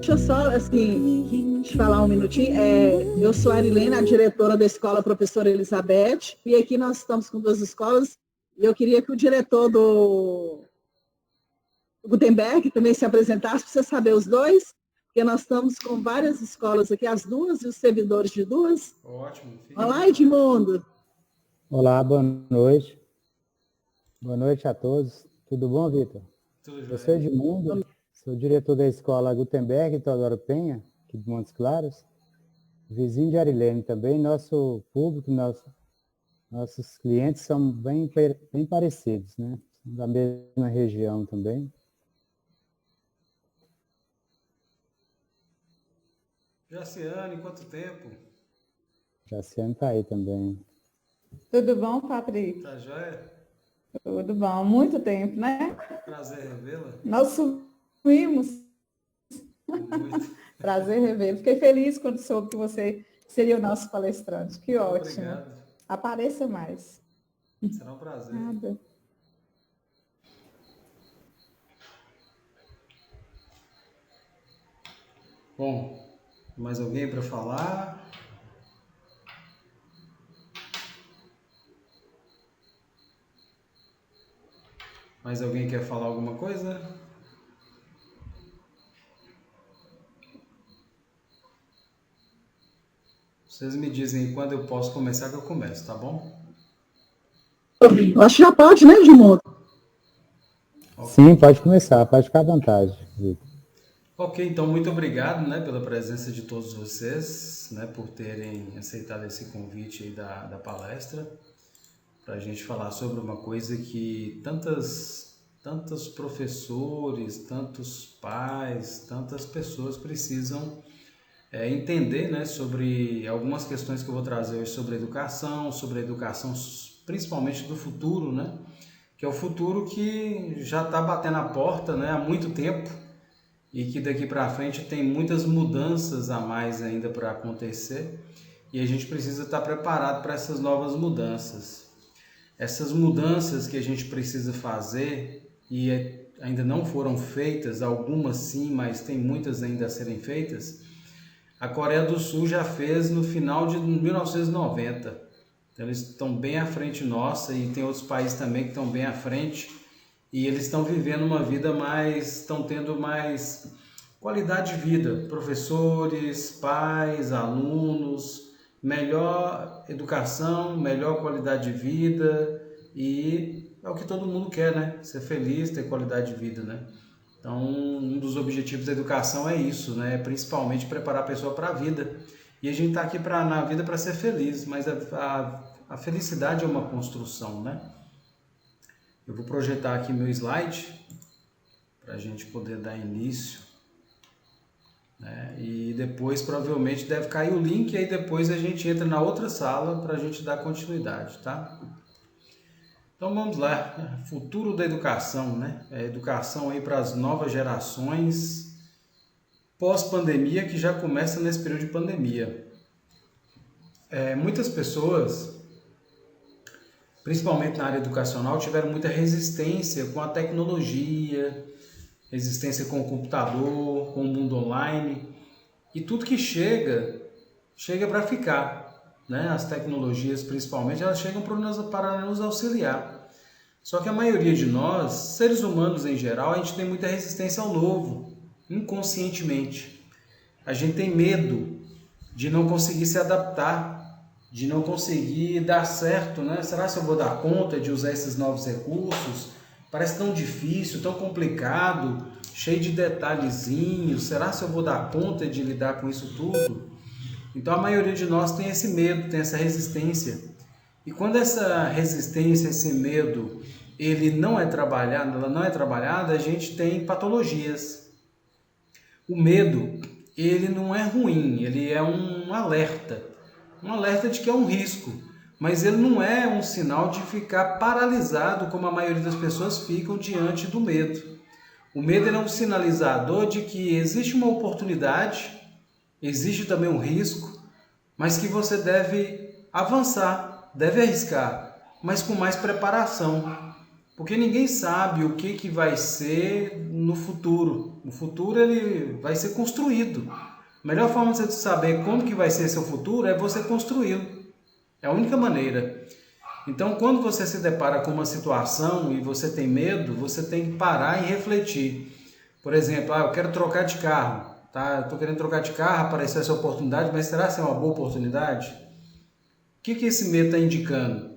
deixa eu só, assim, te falar um minutinho. Eu sou a Arilene, a diretora da escola Professora Elizabeth, e aqui nós estamos com duas escolas, e eu queria que o diretor do Gutenberg também se apresentasse, para você saber os dois, porque nós estamos com várias escolas aqui, as duas, e os servidores de duas. Ótimo, fique à Olá, vontade. Edmundo. Olá, boa noite. Boa noite a todos. Tudo bom, Vitor? Tudo Eu sou jóia. Edmundo, sou diretor da escola Gutenberg, Teodoro Penha, aqui de Montes Claros, vizinho de Arilene também. Nosso público, nossos clientes são bem parecidos, né? São da mesma região também. Jaciane, quanto tempo? Jaciane está aí também. Tudo bom, Patrick? Tá jóia? Tudo bom. Muito tempo, né? Prazer revê-la. Nós subimos. Muito. Prazer revê-lo. Fiquei feliz quando soube que você seria o nosso palestrante. Que ótimo. Obrigado. Apareça mais. Será um prazer. Nada. Bom, mais alguém para falar? Mais alguém quer falar alguma coisa? Vocês me dizem quando eu posso começar que eu começo, tá bom? Eu acho que já pode, né, Edmundo? Sim, pode começar, pode ficar à vontade, Vitor. Ok, então muito obrigado, né, pela presença de todos vocês, né, por terem aceitado esse convite aí da palestra, para a gente falar sobre uma coisa que tantos professores, tantos pais, tantas pessoas precisam entender, né, sobre algumas questões que eu vou trazer hoje sobre a educação principalmente do futuro, né, que é o futuro que já está batendo a porta, né, há muito tempo, e que daqui para frente tem muitas mudanças a mais ainda para acontecer, e a gente precisa estar preparado para essas novas mudanças. Essas mudanças que a gente precisa fazer e ainda não foram feitas, algumas sim, mas tem muitas ainda a serem feitas, a Coreia do Sul já fez no final de 1990. Então eles estão bem à frente nossa, e tem outros países também que estão bem à frente, e eles estão vivendo uma vida estão tendo mais qualidade de vida, professores, pais, alunos, melhor educação, melhor qualidade de vida, e é o que todo mundo quer, né? Ser feliz, ter qualidade de vida, né? Então, um dos objetivos da educação é isso, né? Principalmente preparar a pessoa para a vida. E a gente está aqui na vida para ser feliz, mas a felicidade é uma construção, né? Eu vou projetar aqui meu slide para a gente poder dar início, né? E depois provavelmente deve cair o link, e aí depois a gente entra na outra sala para a gente dar continuidade, tá? Então vamos lá, futuro da educação, né? Educação aí para as novas gerações pós-pandemia, que já começa nesse período de pandemia. Muitas pessoas, principalmente na área educacional, tiveram muita resistência com a tecnologia, resistência com o computador, com o mundo online, e tudo que chega para ficar, né? As tecnologias, principalmente, elas chegam para nos auxiliar. Só que a maioria de nós, seres humanos em geral, a gente tem muita resistência ao novo, inconscientemente. A gente tem medo de não conseguir se adaptar, de não conseguir dar certo, né? Será que eu vou dar conta de usar esses novos recursos? Parece tão difícil, tão complicado, cheio de detalhezinhos. Será que eu vou dar conta de lidar com isso tudo? Então a maioria de nós tem esse medo, tem essa resistência. E quando essa resistência, esse medo, ela não é trabalhada, a gente tem patologias. O medo, ele não é ruim, ele é um alerta de que é um risco, mas ele não é um sinal de ficar paralisado como a maioria das pessoas ficam diante do medo. O medo é um sinalizador de que existe uma oportunidade, existe também um risco, mas que você deve avançar, deve arriscar, mas com mais preparação. Porque ninguém sabe o que vai ser no futuro. O futuro ele vai ser construído. A melhor forma de você saber como que vai ser seu futuro é você construí-lo. É a única maneira. Então, quando você se depara com uma situação e você tem medo, você tem que parar e refletir. Por exemplo, eu quero trocar de carro. Tá? Estou querendo trocar de carro, apareceu essa oportunidade, mas será que é uma boa oportunidade? O que esse medo está indicando?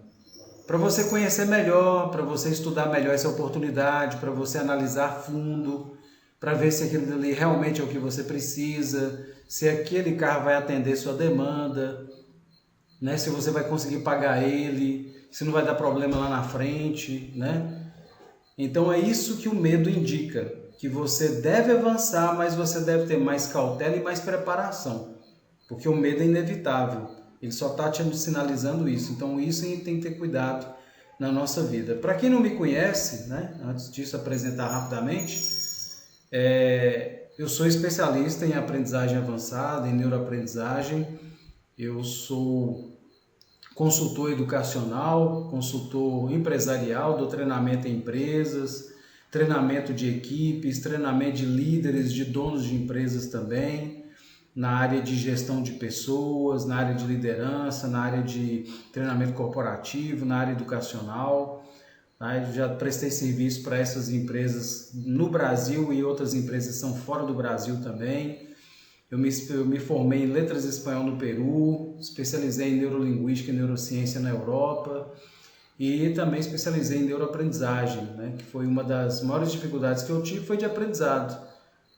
Para você conhecer melhor, para você estudar melhor essa oportunidade, para você analisar a fundo, para ver se aquilo ali realmente é o que você precisa, se aquele carro vai atender sua demanda, né? Se você vai conseguir pagar ele, se não vai dar problema lá na frente, né? Então é isso que o medo indica, que você deve avançar, mas você deve ter mais cautela e mais preparação, porque o medo é inevitável, ele só está te sinalizando isso. Então isso a gente tem que ter cuidado na nossa vida. Para quem não me conhece, né? Antes disso apresentar rapidamente, eu sou especialista em aprendizagem avançada, em neuroaprendizagem. Eu sou consultor educacional, consultor empresarial, dou treinamento em empresas, treinamento de equipes, treinamento de líderes, de donos de empresas também, na área de gestão de pessoas, na área de liderança, na área de treinamento corporativo, na área educacional. Eu já prestei serviço para essas empresas no Brasil e outras empresas são fora do Brasil também. Eu me formei em Letras Espanhol no Peru, especializei em Neurolinguística e Neurociência na Europa e também especializei em Neuroaprendizagem, né? Que foi uma das maiores dificuldades que eu tive, foi de aprendizado,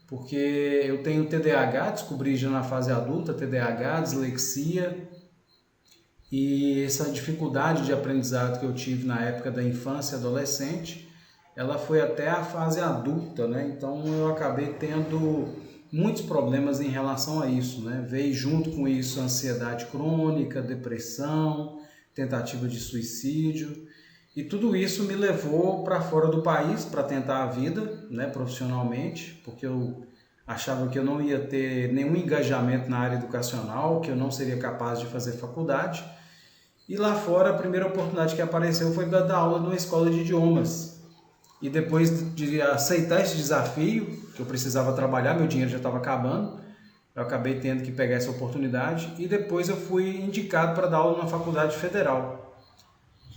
porque eu tenho TDAH, descobri já na fase adulta, TDAH, dislexia, e essa dificuldade de aprendizado que eu tive na época da infância e adolescente, ela foi até a fase adulta, né? Então eu acabei tendo muitos problemas em relação a isso, né? Veio junto com isso ansiedade crônica, depressão, tentativa de suicídio, e tudo isso me levou para fora do país para tentar a vida, né, profissionalmente, porque eu achava que eu não ia ter nenhum engajamento na área educacional, que eu não seria capaz de fazer faculdade. E lá fora a primeira oportunidade que apareceu foi dar aula numa escola de idiomas. E depois de aceitar esse desafio, que eu precisava trabalhar, meu dinheiro já estava acabando, eu acabei tendo que pegar essa oportunidade e depois eu fui indicado para dar aula na faculdade federal.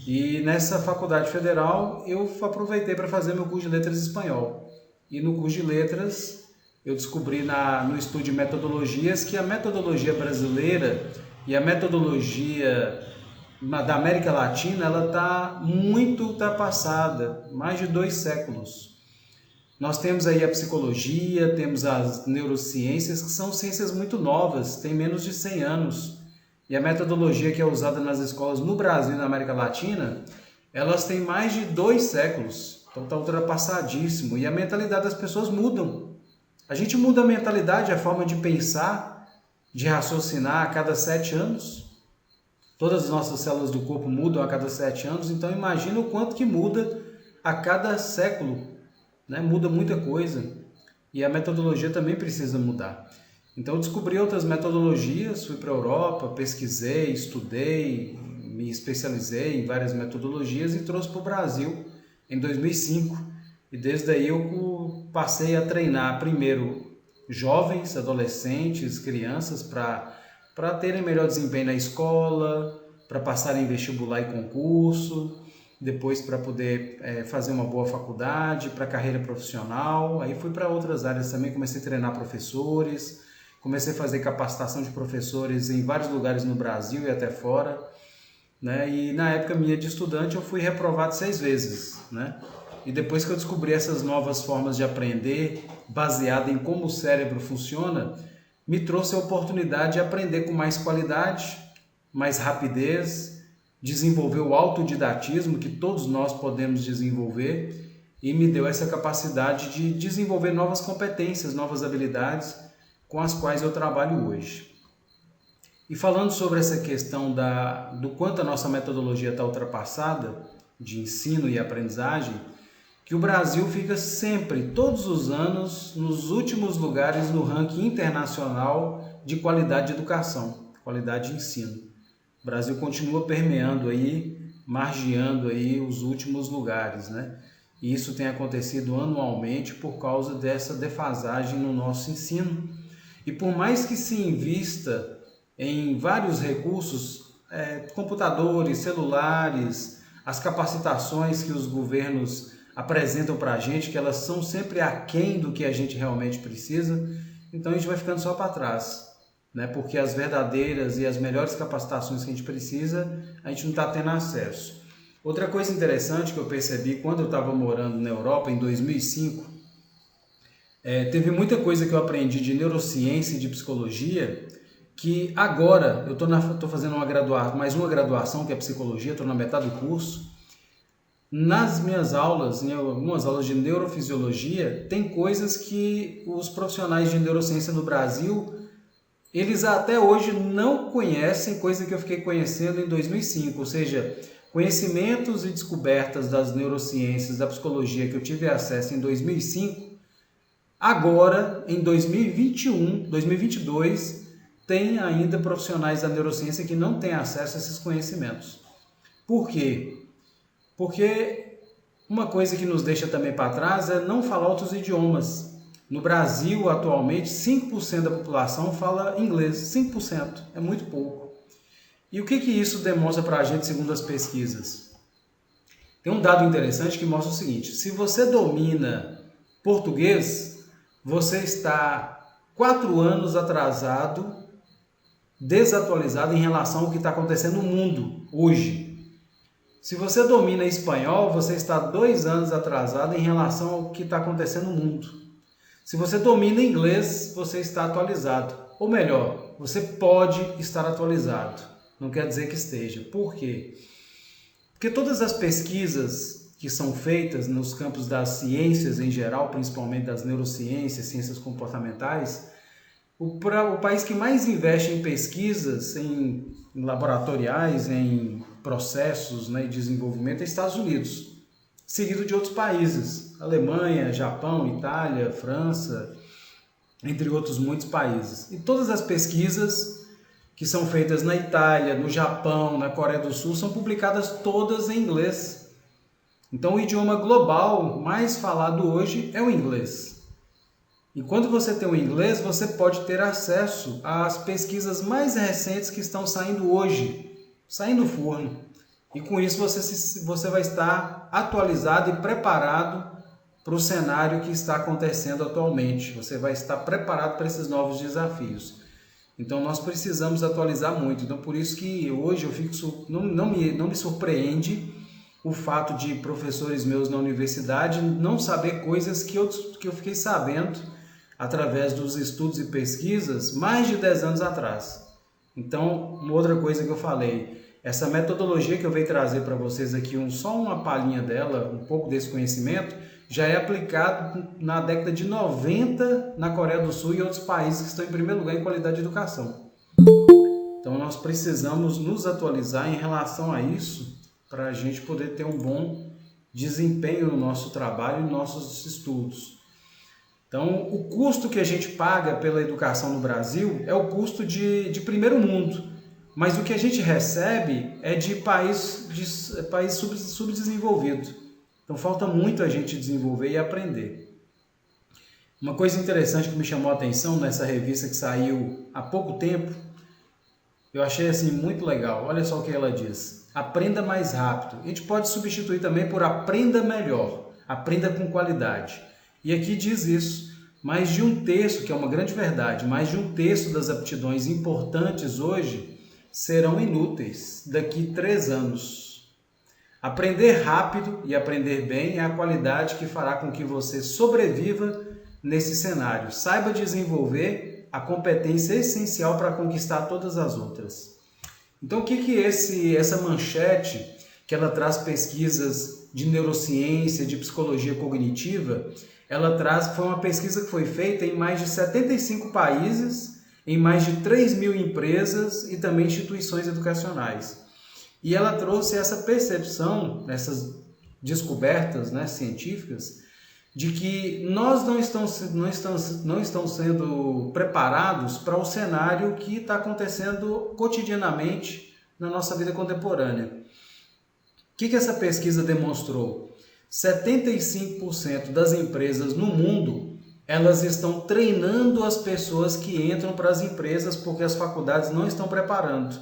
E nessa faculdade federal eu aproveitei para fazer meu curso de letras espanhol. E no curso de letras eu descobri no estudo de metodologias que a metodologia brasileira e a metodologia da América Latina, ela está muito ultrapassada, mais de 2 séculos. Nós temos aí a psicologia, temos as neurociências, que são ciências muito novas, têm menos de 100 anos. E a metodologia que é usada nas escolas no Brasil e na América Latina, elas têm mais de 2 séculos, então está ultrapassadíssimo. E a mentalidade das pessoas mudam. A gente muda a mentalidade, a forma de pensar, de raciocinar a cada 7 anos. Todas as nossas células do corpo mudam a cada 7 anos, então imagina o quanto que muda a cada século, né? Muda muita coisa e a metodologia também precisa mudar. Então eu descobri outras metodologias, fui para a Europa, pesquisei, estudei, me especializei em várias metodologias e trouxe para o Brasil em 2005. E desde aí eu passei a treinar primeiro jovens, adolescentes, crianças para terem melhor desempenho na escola, para passarem em vestibular e concurso, depois para poder fazer uma boa faculdade, para carreira profissional. Aí fui para outras áreas também, comecei a treinar professores, comecei a fazer capacitação de professores em vários lugares no Brasil e até fora, né? E na época minha de estudante eu fui reprovado 6 vezes, né? E depois que eu descobri essas novas formas de aprender, baseada em como o cérebro funciona, me trouxe a oportunidade de aprender com mais qualidade, mais rapidez, desenvolver o autodidatismo que todos nós podemos desenvolver e me deu essa capacidade de desenvolver novas competências, novas habilidades com as quais eu trabalho hoje. E falando sobre essa questão do quanto a nossa metodologia está ultrapassada de ensino e aprendizagem, que o Brasil fica sempre, todos os anos, nos últimos lugares no ranking internacional de qualidade de educação, qualidade de ensino. O Brasil continua permeando aí margeando aí os últimos lugares, né? E isso tem acontecido anualmente por causa dessa defasagem no nosso ensino. E por mais que se invista em vários recursos, computadores, celulares, as capacitações que os governos apresentam para a gente, que elas são sempre aquém do que a gente realmente precisa, então a gente vai ficando só para trás, né? Porque as verdadeiras e as melhores capacitações que a gente precisa, a gente não está tendo acesso. Outra coisa interessante que eu percebi quando eu estava morando na Europa, em 2005, teve muita coisa que eu aprendi de neurociência e de psicologia, que agora eu estou fazendo mais uma graduação, que é psicologia, estou na metade do curso. Nas minhas aulas, em algumas aulas de neurofisiologia, tem coisas que os profissionais de neurociência no Brasil, eles até hoje não conhecem, coisa que eu fiquei conhecendo em 2005, ou seja, conhecimentos e descobertas das neurociências, da psicologia que eu tive acesso em 2005, agora, em 2021, 2022, tem ainda profissionais da neurociência que não têm acesso a esses conhecimentos. Por quê? Porque uma coisa que nos deixa também para trás é não falar outros idiomas. No Brasil, atualmente, 5% da população fala inglês. 5%, é muito pouco. E o que isso demonstra para a gente, segundo as pesquisas? Tem um dado interessante que mostra o seguinte: se você domina português, você está 4 anos atrasado, desatualizado em relação ao que está acontecendo no mundo hoje. Se você domina espanhol, você está 2 anos atrasado em relação ao que está acontecendo no mundo. Se você domina inglês, você está atualizado. Ou melhor, você pode estar atualizado. Não quer dizer que esteja. Por quê? Porque todas as pesquisas que são feitas nos campos das ciências em geral, principalmente das neurociências, ciências comportamentais, o país que mais investe em pesquisas, em laboratoriais, em processos, né, de desenvolvimento é Estados Unidos, seguido de outros países, Alemanha, Japão, Itália, França, entre outros muitos países. E todas as pesquisas que são feitas na Itália, no Japão, na Coreia do Sul, são publicadas todas em inglês. Então o idioma global mais falado hoje é o inglês. E quando você tem o inglês, você pode ter acesso às pesquisas mais recentes que estão saindo hoje, saindo do forno. E com isso você vai estar atualizado e preparado para o cenário que está acontecendo atualmente. Você vai estar preparado para esses novos desafios. Então nós precisamos atualizar muito. Então por isso que hoje eu fico, não me surpreende o fato de professores meus na universidade não saber coisas que eu fiquei sabendo através dos estudos e pesquisas mais de 10 anos atrás. Então, uma outra coisa que eu falei, essa metodologia que eu venho trazer para vocês aqui, só uma palhinha dela, um pouco desse conhecimento, já é aplicado na década de 90 na Coreia do Sul e outros países que estão em primeiro lugar em qualidade de educação. Então, nós precisamos nos atualizar em relação a isso para a gente poder ter um bom desempenho no nosso trabalho e nos nossos estudos. Então, o custo que a gente paga pela educação no Brasil é o custo de primeiro mundo, mas o que a gente recebe é de país subdesenvolvido. Então, falta muito a gente desenvolver e aprender. Uma coisa interessante que me chamou a atenção nessa revista que saiu há pouco tempo, eu achei assim muito legal. Olha só o que ela diz: aprenda mais rápido. A gente pode substituir também por aprenda melhor, aprenda com qualidade. E aqui diz isso, mais de 1/3, que é uma grande verdade, mais de 1/3 das aptidões importantes hoje serão inúteis daqui 3 anos. Aprender rápido e aprender bem é a qualidade que fará com que você sobreviva nesse cenário. Saiba desenvolver a competência essencial para conquistar todas as outras. Então, o que essa manchete, que ela traz pesquisas de neurociência, de psicologia cognitiva, ela traz, foi uma pesquisa que foi feita em mais de 75 países, em mais de 3.000 empresas e também instituições educacionais. E ela trouxe essa percepção, essas descobertas, né, científicas, de que nós não estamos sendo preparados para o cenário que está acontecendo cotidianamente na nossa vida contemporânea. que essa pesquisa demonstrou? 75% das empresas no mundo, elas estão treinando as pessoas que entram para as empresas porque as faculdades não estão preparando.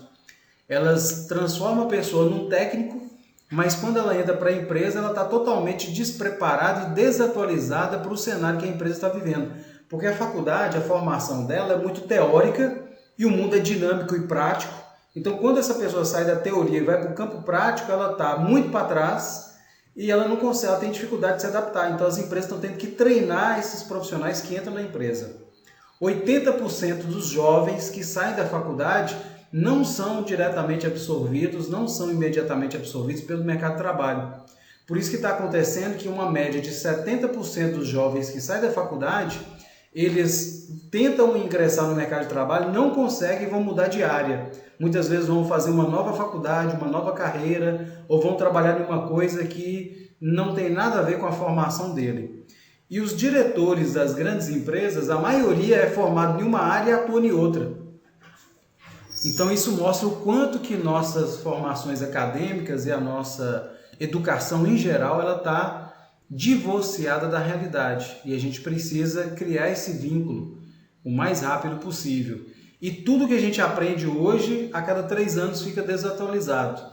Elas transformam a pessoa num técnico, mas quando ela entra para a empresa, ela está totalmente despreparada e desatualizada para o cenário que a empresa está vivendo. Porque a faculdade, a formação dela é muito teórica e o mundo é dinâmico e prático. Então, quando essa pessoa sai da teoria e vai para o campo prático, ela está muito para trás e ela não consegue, ela tem dificuldade de se adaptar. Então, as empresas estão tendo que treinar esses profissionais que entram na empresa. 80% dos jovens que saem da faculdade não são diretamente absorvidos, não são imediatamente absorvidos pelo mercado de trabalho. Por isso que está acontecendo que uma média de 70% dos jovens que saem da faculdade, eles tentam ingressar no mercado de trabalho, não conseguem e vão mudar de área. Muitas vezes vão fazer uma nova faculdade, uma nova carreira, ou vão trabalhar em uma coisa que não tem nada a ver com a formação dele. E os diretores das grandes empresas, a maioria é formado em uma área e atua em outra. Então isso mostra o quanto que nossas formações acadêmicas e a nossa educação em geral, ela está divorciada da realidade. E a gente precisa criar esse vínculo o mais rápido possível. E tudo que a gente aprende hoje, a cada 3 anos fica desatualizado.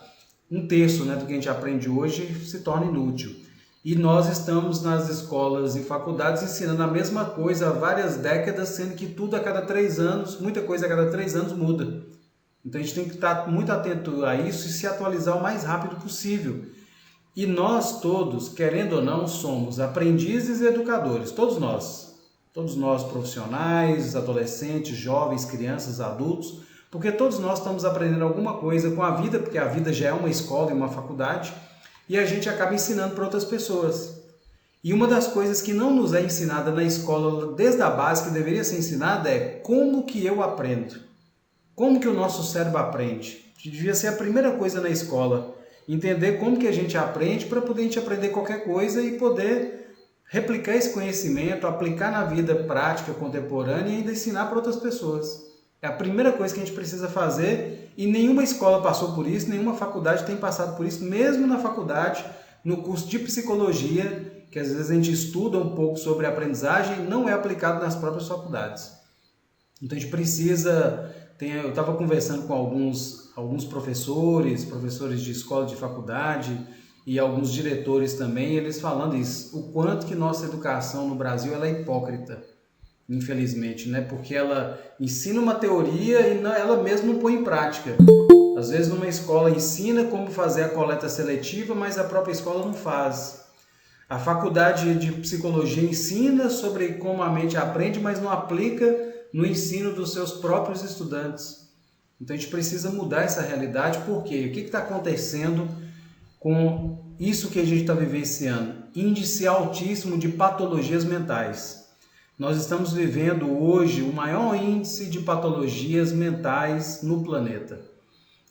1/3, do que a gente aprende hoje se torna inútil. E nós estamos nas escolas e faculdades ensinando a mesma coisa há várias décadas, sendo que tudo a cada 3 anos, muita coisa a cada 3 anos muda. Então a gente tem que estar muito atento a isso e se atualizar o mais rápido possível. E nós todos, querendo ou não, somos aprendizes e educadores, todos nós profissionais, adolescentes, jovens, crianças, adultos, porque todos nós estamos aprendendo alguma coisa com a vida, porque a vida já é uma escola e uma faculdade, e a gente acaba ensinando para outras pessoas. E uma das coisas que não nos é ensinada na escola, desde a base, que deveria ser ensinada, é como que eu aprendo. Como que o nosso cérebro aprende? Devia ser a primeira coisa na escola. Entender como que a gente aprende para poder a gente aprender qualquer coisa e poder replicar esse conhecimento, aplicar na vida prática contemporânea e ainda ensinar para outras pessoas. É a primeira coisa que a gente precisa fazer e nenhuma escola passou por isso, nenhuma faculdade tem passado por isso, mesmo na faculdade, no curso de psicologia, que às vezes a gente estuda um pouco sobre aprendizagem, não é aplicado nas próprias faculdades. Então a gente precisa... Eu estava conversando com alguns professores de escola, de faculdade e alguns diretores também, eles falando isso, o quanto que nossa educação no Brasil ela é hipócrita, infelizmente, porque ela ensina uma teoria e ela mesma não põe em prática. Às vezes numa escola ensina como fazer a coleta seletiva, mas a própria escola não faz. A faculdade de psicologia ensina sobre como a mente aprende, mas não aplica no ensino dos seus próprios estudantes. Então a gente precisa mudar essa realidade, porque o que está acontecendo com isso que a gente está vivenciando? Índice altíssimo de patologias mentais. Nós estamos vivendo hoje o maior índice de patologias mentais no planeta.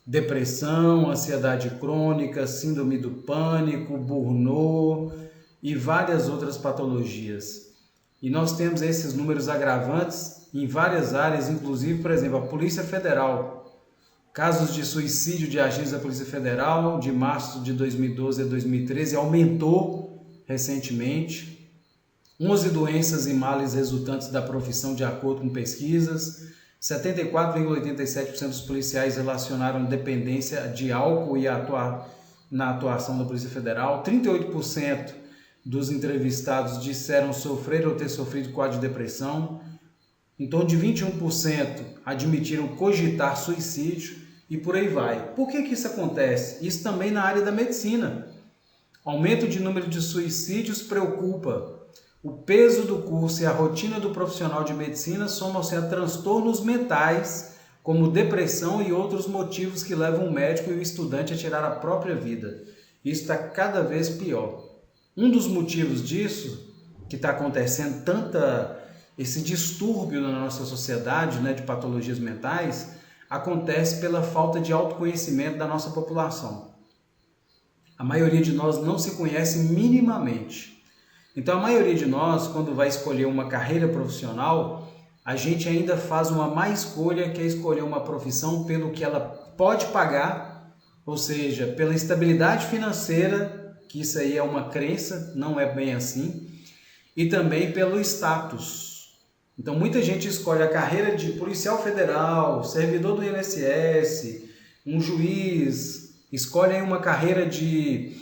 Depressão, ansiedade crônica, síndrome do pânico, burnout e várias outras patologias. E nós temos esses números agravantes em várias áreas, inclusive, por exemplo, a Polícia Federal. Casos de suicídio de agentes da Polícia Federal de março de 2012 a 2013 aumentou recentemente. 11 doenças e males resultantes da profissão de acordo com pesquisas. 74,87% dos policiais relacionaram dependência de álcool e na atuação da Polícia Federal. 38% dos entrevistados disseram sofrer ou ter sofrido quadro de depressão. Em torno de 21% admitiram cogitar suicídio e por aí vai. Por que isso acontece? Isso também na área da medicina. Aumento de número de suicídios preocupa. O peso do curso e a rotina do profissional de medicina somam-se a transtornos mentais, como depressão e outros motivos que levam o médico e o estudante a tirar a própria vida. Isso está cada vez pior. Um dos motivos disso, que está acontecendo esse distúrbio na nossa sociedade, de patologias mentais, acontece pela falta de autoconhecimento da nossa população. A maioria de nós não se conhece minimamente. Então, a maioria de nós, quando vai escolher uma carreira profissional, a gente ainda faz uma má escolha, que é escolher uma profissão pelo que ela pode pagar ou seja, pela estabilidade financeira, que isso aí é uma crença, não é bem assim, e também pelo status. Então muita gente escolhe a carreira de policial federal, servidor do INSS, um juiz, escolhe aí uma carreira de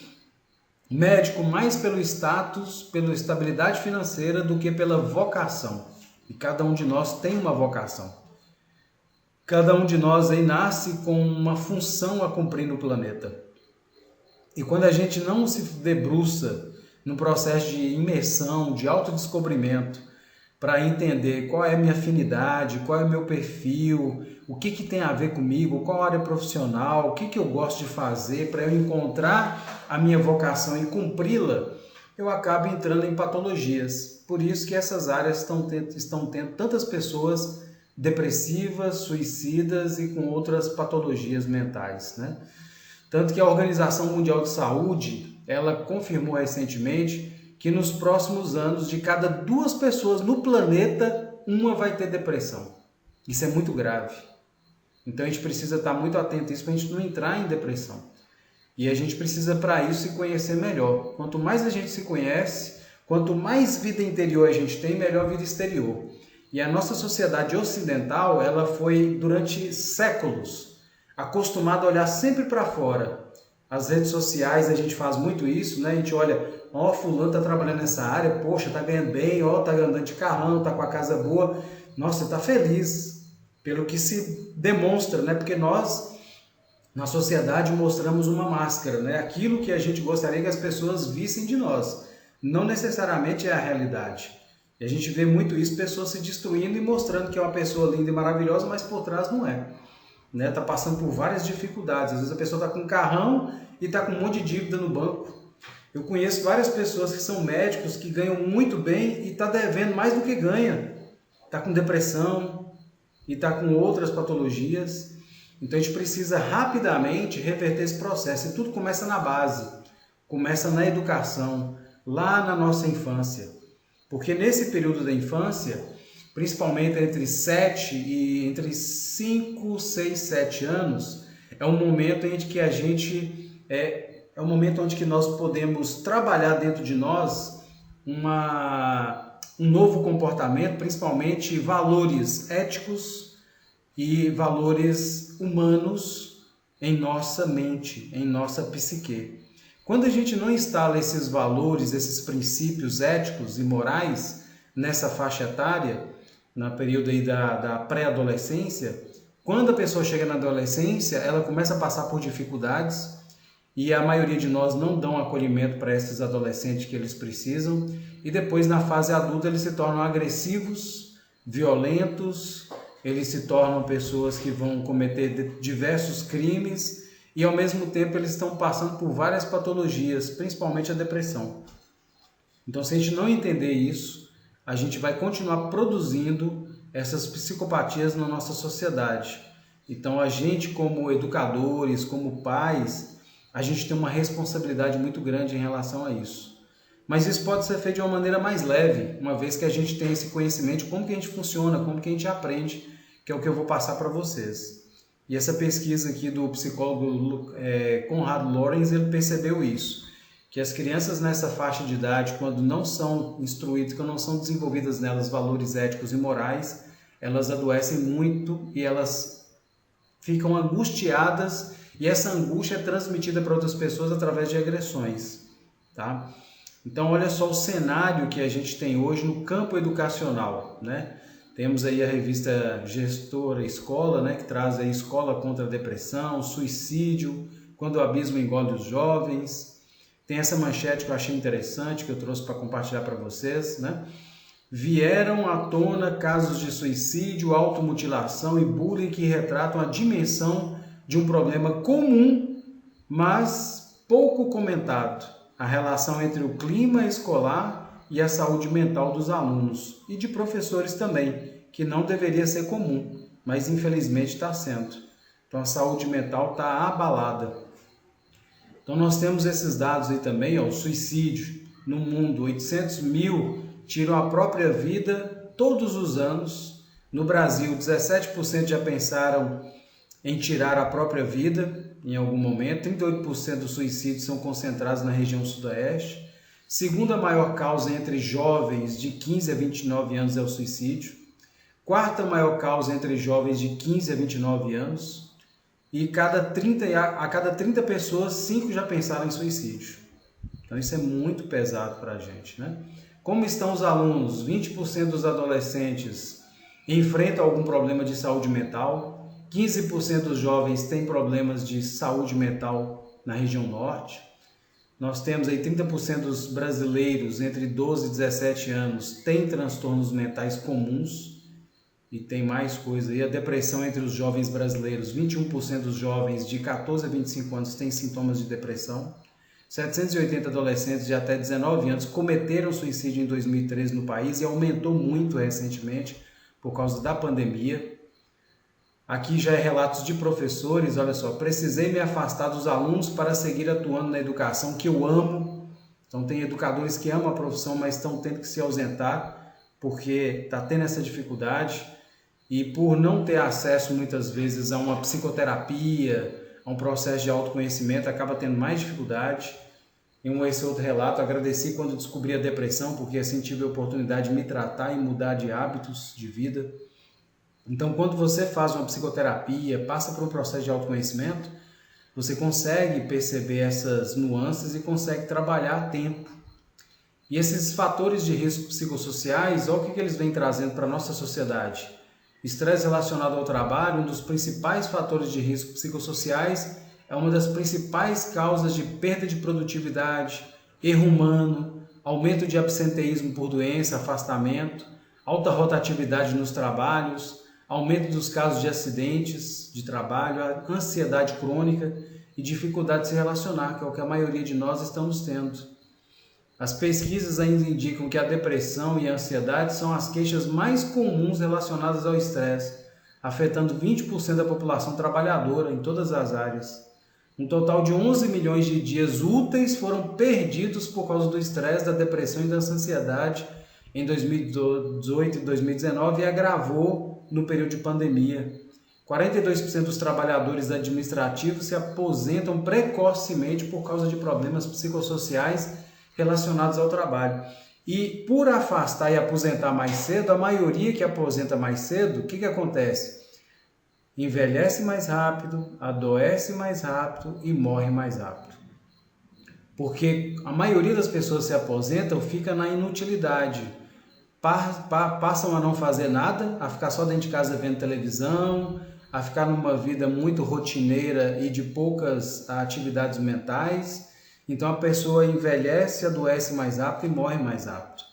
médico mais pelo status, pela estabilidade financeira do que pela vocação. E cada um de nós tem uma vocação. Cada um de nós aí nasce com uma função a cumprir no planeta. E quando a gente não se debruça no processo de imersão, de autodescobrimento, para entender qual é a minha afinidade, qual é o meu perfil, o que tem a ver comigo, qual a área profissional, o que eu gosto de fazer para eu encontrar a minha vocação e cumpri-la, eu acabo entrando em patologias. Por isso que essas áreas estão tendo tantas pessoas depressivas, suicidas e com outras patologias mentais, né? Tanto que a Organização Mundial de Saúde, ela confirmou recentemente que nos próximos anos, de cada 2 pessoas no planeta, uma vai ter depressão. Isso é muito grave. Então a gente precisa estar muito atento a isso para a gente não entrar em depressão. E a gente precisa, para isso, se conhecer melhor. Quanto mais a gente se conhece, quanto mais vida interior a gente tem, melhor vida exterior. E a nossa sociedade ocidental, ela foi, durante séculos, acostumada a olhar sempre para fora. As redes sociais, a gente faz muito isso, né? A gente olha, ó, fulano está trabalhando nessa área, poxa, está ganhando bem, ó, está andando de carrão, está com a casa boa. Nossa, está feliz, pelo que se demonstra, né? Porque nós, na sociedade, mostramos uma máscara, né? Aquilo que a gente gostaria que as pessoas vissem de nós. Não necessariamente é a realidade. E a gente vê muito isso, pessoas se destruindo e mostrando que é uma pessoa linda e maravilhosa, mas por trás não é. Né? Tá passando por várias dificuldades. Às vezes a pessoa está com um carrão e está com um monte de dívida no banco. Eu conheço várias pessoas que são médicos, que ganham muito bem e está devendo mais do que ganha. Está com depressão e está com outras patologias. Então a gente precisa rapidamente reverter esse processo. E tudo começa na base, começa na educação, lá na nossa infância. Porque nesse período da infância, principalmente entre 5, 6, 7 anos, é um momento em que a gente é um momento onde que nós podemos trabalhar dentro de nós um novo comportamento, principalmente valores éticos e valores humanos em nossa mente, em nossa psique. Quando a gente não instala esses valores, esses princípios éticos e morais nessa faixa etária, no período aí da pré-adolescência, quando a pessoa chega na adolescência, ela começa a passar por dificuldades e a maioria de nós não dão acolhimento para esses adolescentes que eles precisam, e depois na fase adulta eles se tornam agressivos, violentos, eles se tornam pessoas que vão cometer diversos crimes e ao mesmo tempo eles estão passando por várias patologias, principalmente a depressão. Então se a gente não entender isso, a gente vai continuar produzindo essas psicopatias na nossa sociedade. Então a gente, como educadores, como pais, a gente tem uma responsabilidade muito grande em relação a isso. Mas isso pode ser feito de uma maneira mais leve, uma vez que a gente tem esse conhecimento de como que a gente funciona, como que a gente aprende, que é o que eu vou passar para vocês. E essa pesquisa aqui do psicólogo Conrad Lorenz, ele percebeu isso, que as crianças nessa faixa de idade, quando não são instruídas, quando não são desenvolvidas nelas valores éticos e morais, elas adoecem muito e elas ficam angustiadas, e essa angústia é transmitida para outras pessoas através de agressões, tá? Então olha só o cenário que a gente tem hoje no campo educacional, né? Temos aí a revista Gestora Escola, né, que traz aí Escola contra a Depressão, Suicídio, Quando o Abismo Engole os Jovens. Tem essa manchete que eu achei interessante, que eu trouxe para compartilhar para vocês, né? Vieram à tona casos de suicídio, automutilação e bullying que retratam a dimensão de um problema comum, mas pouco comentado. A relação entre o clima escolar e a saúde mental dos alunos e de professores também, que não deveria ser comum, mas infelizmente está sendo. Então a saúde mental está abalada. Então nós temos esses dados aí também, ó, o suicídio no mundo, 800 mil tiram a própria vida todos os anos. No Brasil, 17% já pensaram em tirar a própria vida em algum momento. 38% dos suicídios são concentrados na região sudoeste. Segunda maior causa entre jovens de 15 a 29 anos é o suicídio. Quarta maior causa entre jovens de 15 a 29 anos. E a cada 30 pessoas, 5 já pensaram em suicídio. Então isso é muito pesado para a gente, né? Como estão os alunos? 20% dos adolescentes enfrentam algum problema de saúde mental. 15% dos jovens têm problemas de saúde mental na região norte. Nós temos aí 30% dos brasileiros entre 12 e 17 anos têm transtornos mentais comuns. E tem mais coisa aí. A depressão entre os jovens brasileiros, 21% dos jovens de 14 a 25 anos têm sintomas de depressão. 780 adolescentes de até 19 anos cometeram suicídio em 2013 no país e aumentou muito recentemente por causa da pandemia. Aqui já é relatos de professores, olha só, precisei me afastar dos alunos para seguir atuando na educação que eu amo. Então tem educadores que amam a profissão, mas estão tendo que se ausentar porque está tendo essa dificuldade e por não ter acesso muitas vezes a uma psicoterapia, a um processo de autoconhecimento, acaba tendo mais dificuldade. Em esse outro relato, agradeci quando descobri a depressão, porque assim tive a oportunidade de me tratar e mudar de hábitos de vida. Então, quando você faz uma psicoterapia, passa por um processo de autoconhecimento, você consegue perceber essas nuances e consegue trabalhar a tempo. E esses fatores de risco psicossociais, olha o que eles vêm trazendo para a nossa sociedade. Estresse relacionado ao trabalho, um dos principais fatores de risco psicossociais, é uma das principais causas de perda de produtividade, erro humano, aumento de absenteísmo por doença, afastamento, alta rotatividade nos trabalhos, aumento dos casos de acidentes de trabalho, ansiedade crônica e dificuldade de se relacionar, que é o que a maioria de nós estamos tendo. As pesquisas ainda indicam que a depressão e a ansiedade são as queixas mais comuns relacionadas ao estresse, afetando 20% da população trabalhadora em todas as áreas. Um total de 11 milhões de dias úteis foram perdidos por causa do estresse, da depressão e da ansiedade em 2018 e 2019 e agravou no período de pandemia. 42% dos trabalhadores administrativos se aposentam precocemente por causa de problemas psicossociais relacionados ao trabalho. E por afastar e aposentar mais cedo, a maioria que aposenta mais cedo, o que acontece? Envelhece mais rápido, adoece mais rápido e morre mais rápido. Porque a maioria das pessoas se aposentam, fica na inutilidade. Passam a não fazer nada, a ficar só dentro de casa vendo televisão, a ficar numa vida muito rotineira e de poucas atividades mentais. Então a pessoa envelhece, adoece mais rápido e morre mais rápido.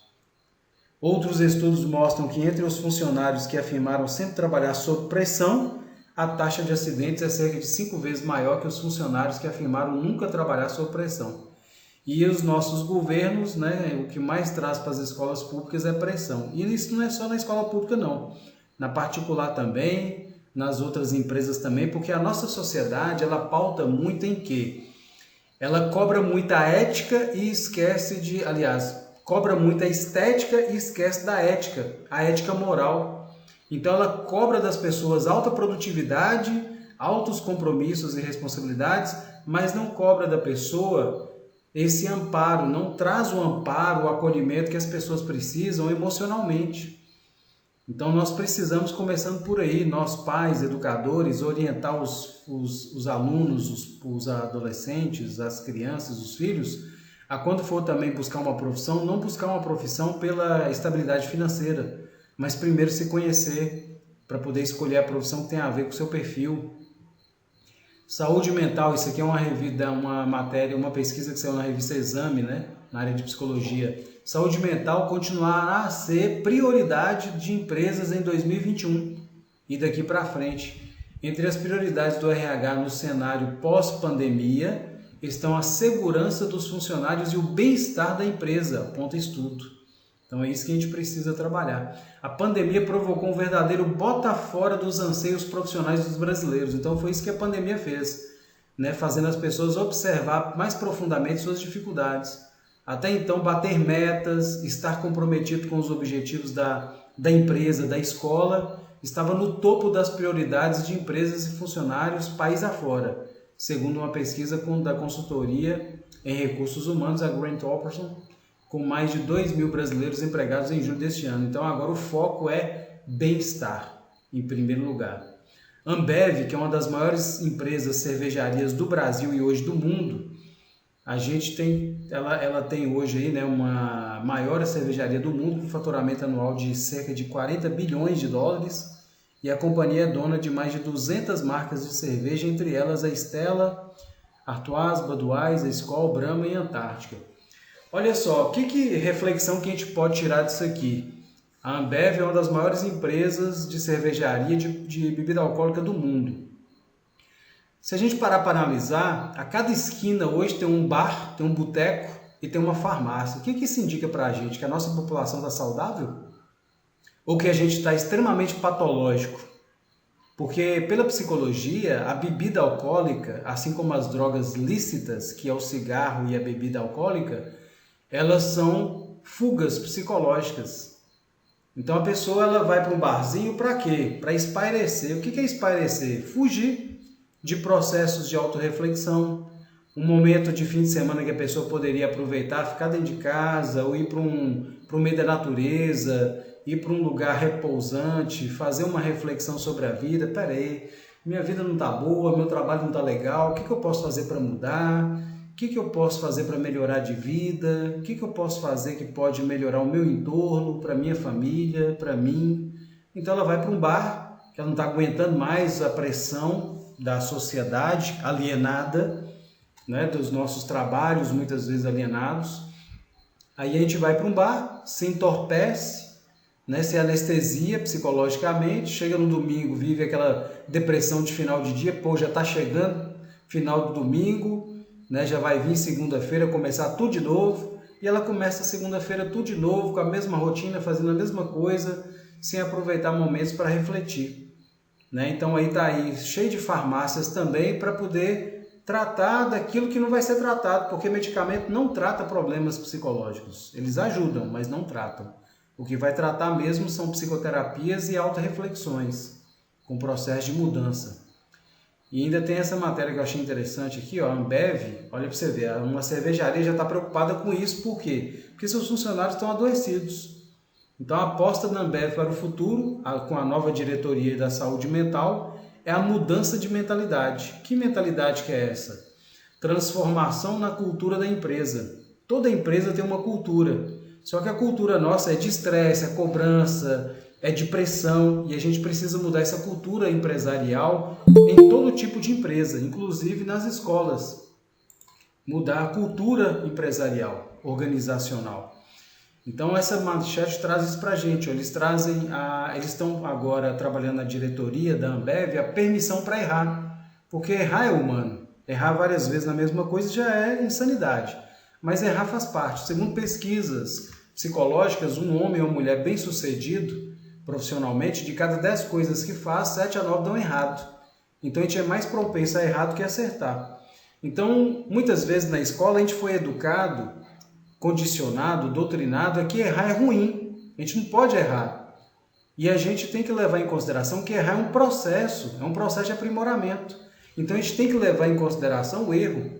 Outros estudos mostram que entre os funcionários que afirmaram sempre trabalhar sob pressão, a taxa de acidentes é cerca de 5 vezes maior que os funcionários que afirmaram nunca trabalhar sob pressão. E os nossos governos, né, o que mais traz para as escolas públicas é pressão. E isso não é só na escola pública, não. Na particular também, nas outras empresas também, porque a nossa sociedade, ela pauta muito em quê? Ela cobra muita ética e esquece de... Aliás, cobra muita estética e esquece da ética, a ética moral. Então ela cobra das pessoas alta produtividade, altos compromissos e responsabilidades, mas não cobra da pessoa esse amparo, não traz o amparo, o acolhimento que as pessoas precisam emocionalmente. Então nós precisamos, começando por aí, nós pais, educadores, orientar os alunos, os adolescentes, as crianças, os filhos, a quando for também buscar uma profissão, não buscar uma profissão pela estabilidade financeira, mas primeiro se conhecer para poder escolher a profissão que tem a ver com o seu perfil. Saúde mental, isso aqui é uma matéria, uma pesquisa que saiu na revista Exame, né, na área de psicologia. Saúde mental continuará a ser prioridade de empresas em 2021 e daqui para frente. Entre as prioridades do RH no cenário pós-pandemia estão a segurança dos funcionários e o bem-estar da empresa, aponta estudo. Então é isso que a gente precisa trabalhar. A pandemia provocou um verdadeiro bota fora dos anseios profissionais dos brasileiros. Então foi isso que a pandemia fez, né? Fazendo as pessoas observar mais profundamente suas dificuldades. Até então, bater metas, estar comprometido com os objetivos da empresa, da escola, estava no topo das prioridades de empresas e funcionários país afora, segundo uma pesquisa da consultoria em recursos humanos, a Grant Thornton, com mais de 2.000 brasileiros empregados em julho deste ano. Então agora o foco é bem-estar, em primeiro lugar. Ambev, que é uma das maiores empresas cervejarias do Brasil e hoje do mundo, ela tem hoje aí, né, uma maior cervejaria do mundo, com faturamento anual de cerca de 40 bilhões de dólares, e a companhia é dona de mais de 200 marcas de cerveja, entre elas a Stella Artois, Budweiser, Skol, Brahma e Antártica. Olha só, reflexão que a gente pode tirar disso aqui? A Ambev é uma das maiores empresas de cervejaria de bebida alcoólica do mundo. Se a gente parar para analisar, a cada esquina hoje tem um bar, tem um boteco e tem uma farmácia. O que isso indica para a gente? Que a nossa população está saudável? Ou que a gente está extremamente patológico? Porque pela psicologia, a bebida alcoólica, assim como as drogas lícitas, que é o cigarro e a bebida alcoólica, elas são fugas psicológicas. Então a pessoa ela vai para um barzinho para quê? Para espairecer. O que é espairecer? Fugir de processos de autorreflexão. Um momento de fim de semana que a pessoa poderia aproveitar, ficar dentro de casa, ou ir para o meio da natureza, ir para um lugar repousante, fazer uma reflexão sobre a vida. Peraí, minha vida não está boa, meu trabalho não está legal, o que eu posso fazer para mudar? O que eu posso fazer para melhorar de vida? O que eu posso fazer que pode melhorar o meu entorno, para minha família, para mim? Então ela vai para um bar, que ela não está aguentando mais a pressão da sociedade alienada, né, dos nossos trabalhos muitas vezes alienados. Aí a gente vai para um bar, se entorpece, né, se anestesia psicologicamente, chega no domingo, vive aquela depressão de final de dia, pô, já está chegando final do domingo, né, já vai vir segunda-feira começar tudo de novo, e ela começa segunda-feira tudo de novo, com a mesma rotina, fazendo a mesma coisa, sem aproveitar momentos para refletir. Né? Então aí está aí, cheio de farmácias também para poder tratar daquilo que não vai ser tratado, porque medicamento não trata problemas psicológicos, eles ajudam, mas não tratam. O que vai tratar mesmo são psicoterapias e autorreflexões, com processo de mudança. E ainda tem essa matéria que eu achei interessante aqui, ó, a Ambev, olha para você ver, uma cervejaria já está preocupada com isso, por quê? Porque seus funcionários estão adoecidos. Então a aposta da Ambev para o futuro, com a nova diretoria da saúde mental, é a mudança de mentalidade. Que mentalidade que é essa? Transformação na cultura da empresa. Toda empresa tem uma cultura. Só que a cultura nossa é de estresse, é cobrança, é de pressão, e a gente precisa mudar essa cultura empresarial em todo tipo de empresa, inclusive nas escolas. Mudar a cultura empresarial, organizacional. Então essa manchete traz isso para a gente. Eles estão agora trabalhando na diretoria da Ambev a permissão para errar, porque errar é humano. Errar várias vezes na mesma coisa já é insanidade, mas errar faz parte. Segundo pesquisas psicológicas, um homem ou mulher bem-sucedido profissionalmente, de cada 10 coisas que faz, 7 a 9 dão errado. Então a gente é mais propenso a errar do que a acertar. Então, muitas vezes na escola a gente foi educado, condicionado, doutrinado a que errar é ruim. A gente não pode errar. E a gente tem que levar em consideração que errar é um processo de aprimoramento. Então a gente tem que levar em consideração o erro.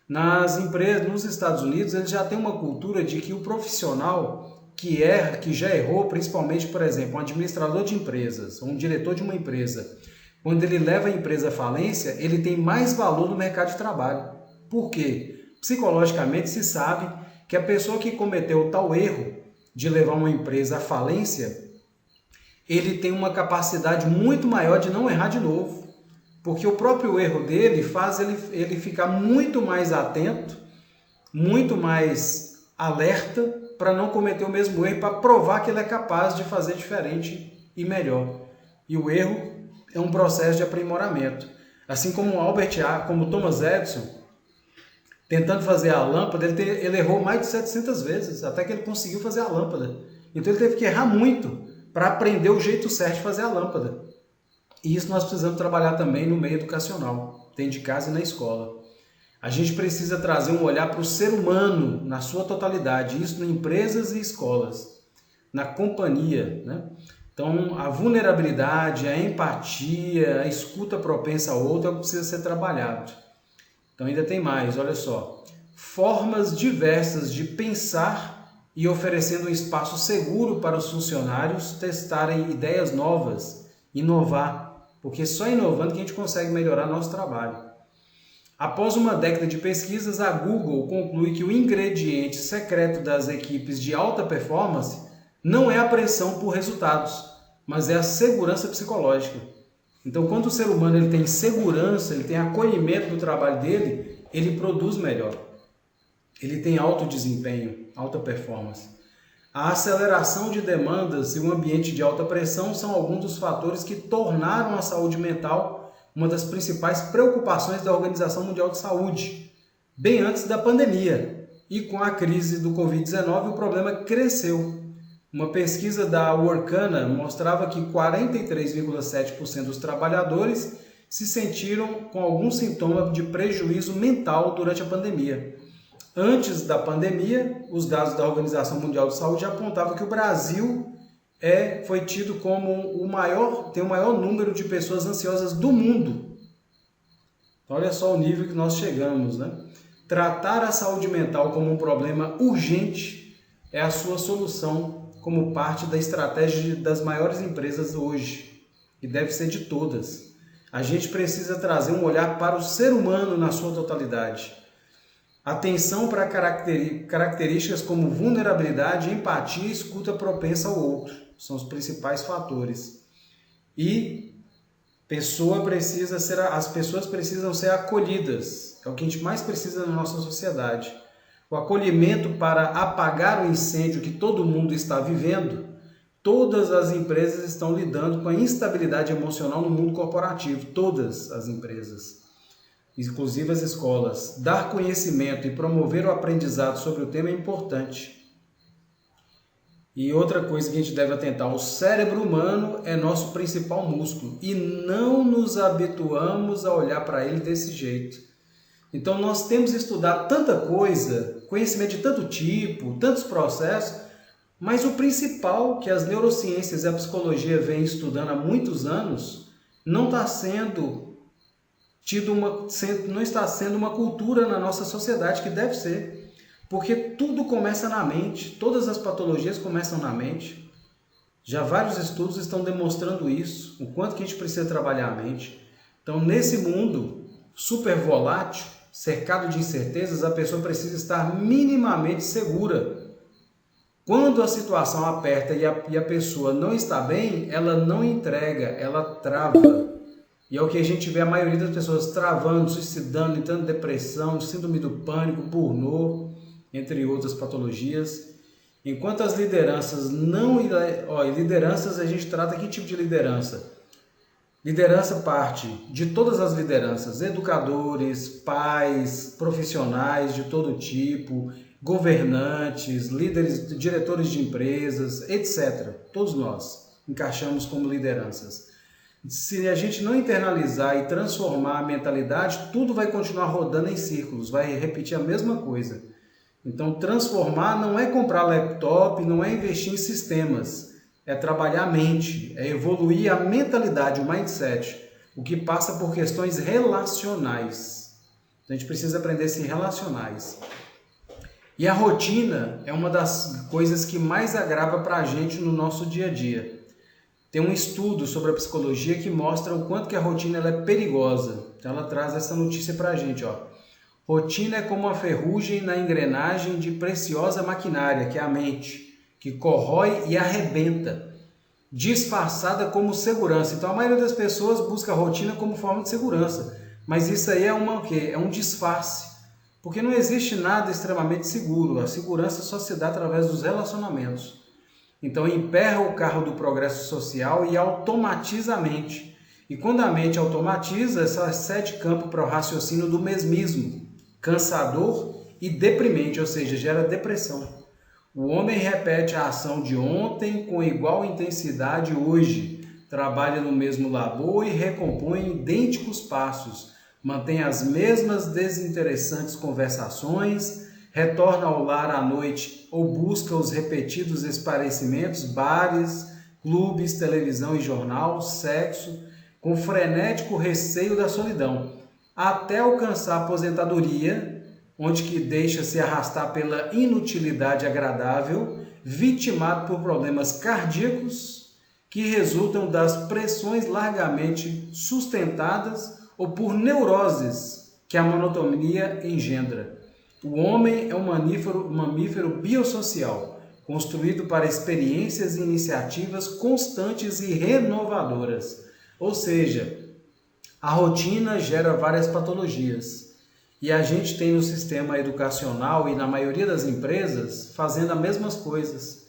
Nas empresas, nos Estados Unidos, eles já têm uma cultura de que o profissional que erra, que já errou, principalmente, por exemplo, um administrador de empresas, um diretor de uma empresa, quando ele leva a empresa à falência, ele tem mais valor no mercado de trabalho. Por quê? Psicologicamente se sabe que a pessoa que cometeu tal erro de levar uma empresa à falência, ele tem uma capacidade muito maior de não errar de novo. Porque o próprio erro dele faz ele ficar muito mais atento, muito mais alerta para não cometer o mesmo erro, para provar que ele é capaz de fazer diferente e melhor. E o erro é um processo de aprimoramento. Assim como como Thomas Edison, tentando fazer a lâmpada, ele errou mais de 700 vezes, até que ele conseguiu fazer a lâmpada. Então ele teve que errar muito para aprender o jeito certo de fazer a lâmpada. E isso nós precisamos trabalhar também no meio educacional, dentro de casa e na escola. A gente precisa trazer um olhar para o ser humano na sua totalidade, isso em empresas e escolas, na companhia, né? Então, a vulnerabilidade, a empatia, a escuta propensa ao outro é o que precisa ser trabalhado. Então, ainda tem mais, olha só. Formas diversas de pensar e oferecendo um espaço seguro para os funcionários testarem ideias novas, inovar, porque só inovando que a gente consegue melhorar nosso trabalho. Após uma década de pesquisas, a Google conclui que o ingrediente secreto das equipes de alta performance não é a pressão por resultados, mas é a segurança psicológica. Então, quando o ser humano ele tem segurança, ele tem acolhimento do trabalho dele, ele produz melhor. Ele tem alto desempenho, alta performance. A aceleração de demandas e o ambiente de alta pressão são alguns dos fatores que tornaram a saúde mental uma das principais preocupações da Organização Mundial de Saúde, bem antes da pandemia. E com a crise do Covid-19, o problema cresceu. Uma pesquisa da Workana mostrava que 43,7% dos trabalhadores se sentiram com algum sintoma de prejuízo mental durante a pandemia. Antes da pandemia, os dados da Organização Mundial de Saúde apontavam que o Brasil foi tido como tem o maior número de pessoas ansiosas do mundo. Olha só o nível que nós chegamos, né? Tratar a saúde mental como um problema urgente é a sua solução como parte da estratégia das maiores empresas hoje, e deve ser de todas. A gente precisa trazer um olhar para o ser humano na sua totalidade. Atenção para características como vulnerabilidade, empatia e escuta propensa ao outro. São os principais fatores. E as pessoas precisam ser acolhidas. É o que a gente mais precisa na nossa sociedade. O acolhimento para apagar o incêndio que todo mundo está vivendo. Todas as empresas estão lidando com a instabilidade emocional no mundo corporativo. Todas as empresas, inclusive as escolas. Dar conhecimento e promover o aprendizado sobre o tema é importante. E outra coisa que a gente deve atentar, o cérebro humano é nosso principal músculo e não nos habituamos a olhar para ele desse jeito. Então nós temos que estudar tanta coisa, conhecimento de tanto tipo, tantos processos, mas o principal que as neurociências e a psicologia vêm estudando há muitos anos não está sendo uma cultura na nossa sociedade, que deve ser. Porque tudo começa na mente, todas as patologias começam na mente. Já vários estudos estão demonstrando isso, o quanto que a gente precisa trabalhar a mente. Então, nesse mundo super volátil, cercado de incertezas, a pessoa precisa estar minimamente segura. Quando a situação aperta e a pessoa não está bem, ela não entrega, ela trava. E é o que a gente vê a maioria das pessoas travando, suicidando, entrando em depressão, síndrome do pânico, burnout, entre outras patologias. Enquanto as lideranças lideranças a gente trata que tipo de liderança? Liderança parte de todas as lideranças, educadores, pais, profissionais de todo tipo, governantes, líderes, diretores de empresas, etc. Todos nós encaixamos como lideranças. Se a gente não internalizar e transformar a mentalidade, tudo vai continuar rodando em círculos, vai repetir a mesma coisa. Então, transformar não é comprar laptop, não é investir em sistemas, é trabalhar a mente, é evoluir a mentalidade, o mindset, o que passa por questões relacionais. Então, a gente precisa aprender a se relacionar. E a rotina é uma das coisas que mais agrava para a gente no nosso dia a dia. Tem um estudo sobre a psicologia que mostra o quanto que a rotina ela é perigosa. Então, ela traz essa notícia para a gente, ó. Rotina é como uma ferrugem na engrenagem de preciosa maquinária, que é a mente, que corrói e arrebenta, disfarçada como segurança. Então a maioria das pessoas busca a rotina como forma de segurança, mas isso aí é um disfarce, porque não existe nada extremamente seguro. A segurança só se dá através dos relacionamentos. Então emperra o carro do progresso social e automatiza a mente. E quando a mente automatiza, ela cede campo para o raciocínio do mesmismo, cansador e deprimente, ou seja, gera depressão. O homem repete a ação de ontem com igual intensidade hoje, trabalha no mesmo labor e recompõe idênticos passos, mantém as mesmas desinteressantes conversações, retorna ao lar à noite ou busca os repetidos esparecimentos, bares, clubes, televisão e jornal, sexo, com frenético receio da solidão, até alcançar a aposentadoria, onde que deixa se arrastar pela inutilidade agradável, vitimado por problemas cardíacos que resultam das pressões largamente sustentadas ou por neuroses que a monotonia engendra. O homem é um mamífero biossocial, construído para experiências e iniciativas constantes e renovadoras. Ou seja, a rotina gera várias patologias. E a gente tem no sistema educacional e na maioria das empresas fazendo as mesmas coisas.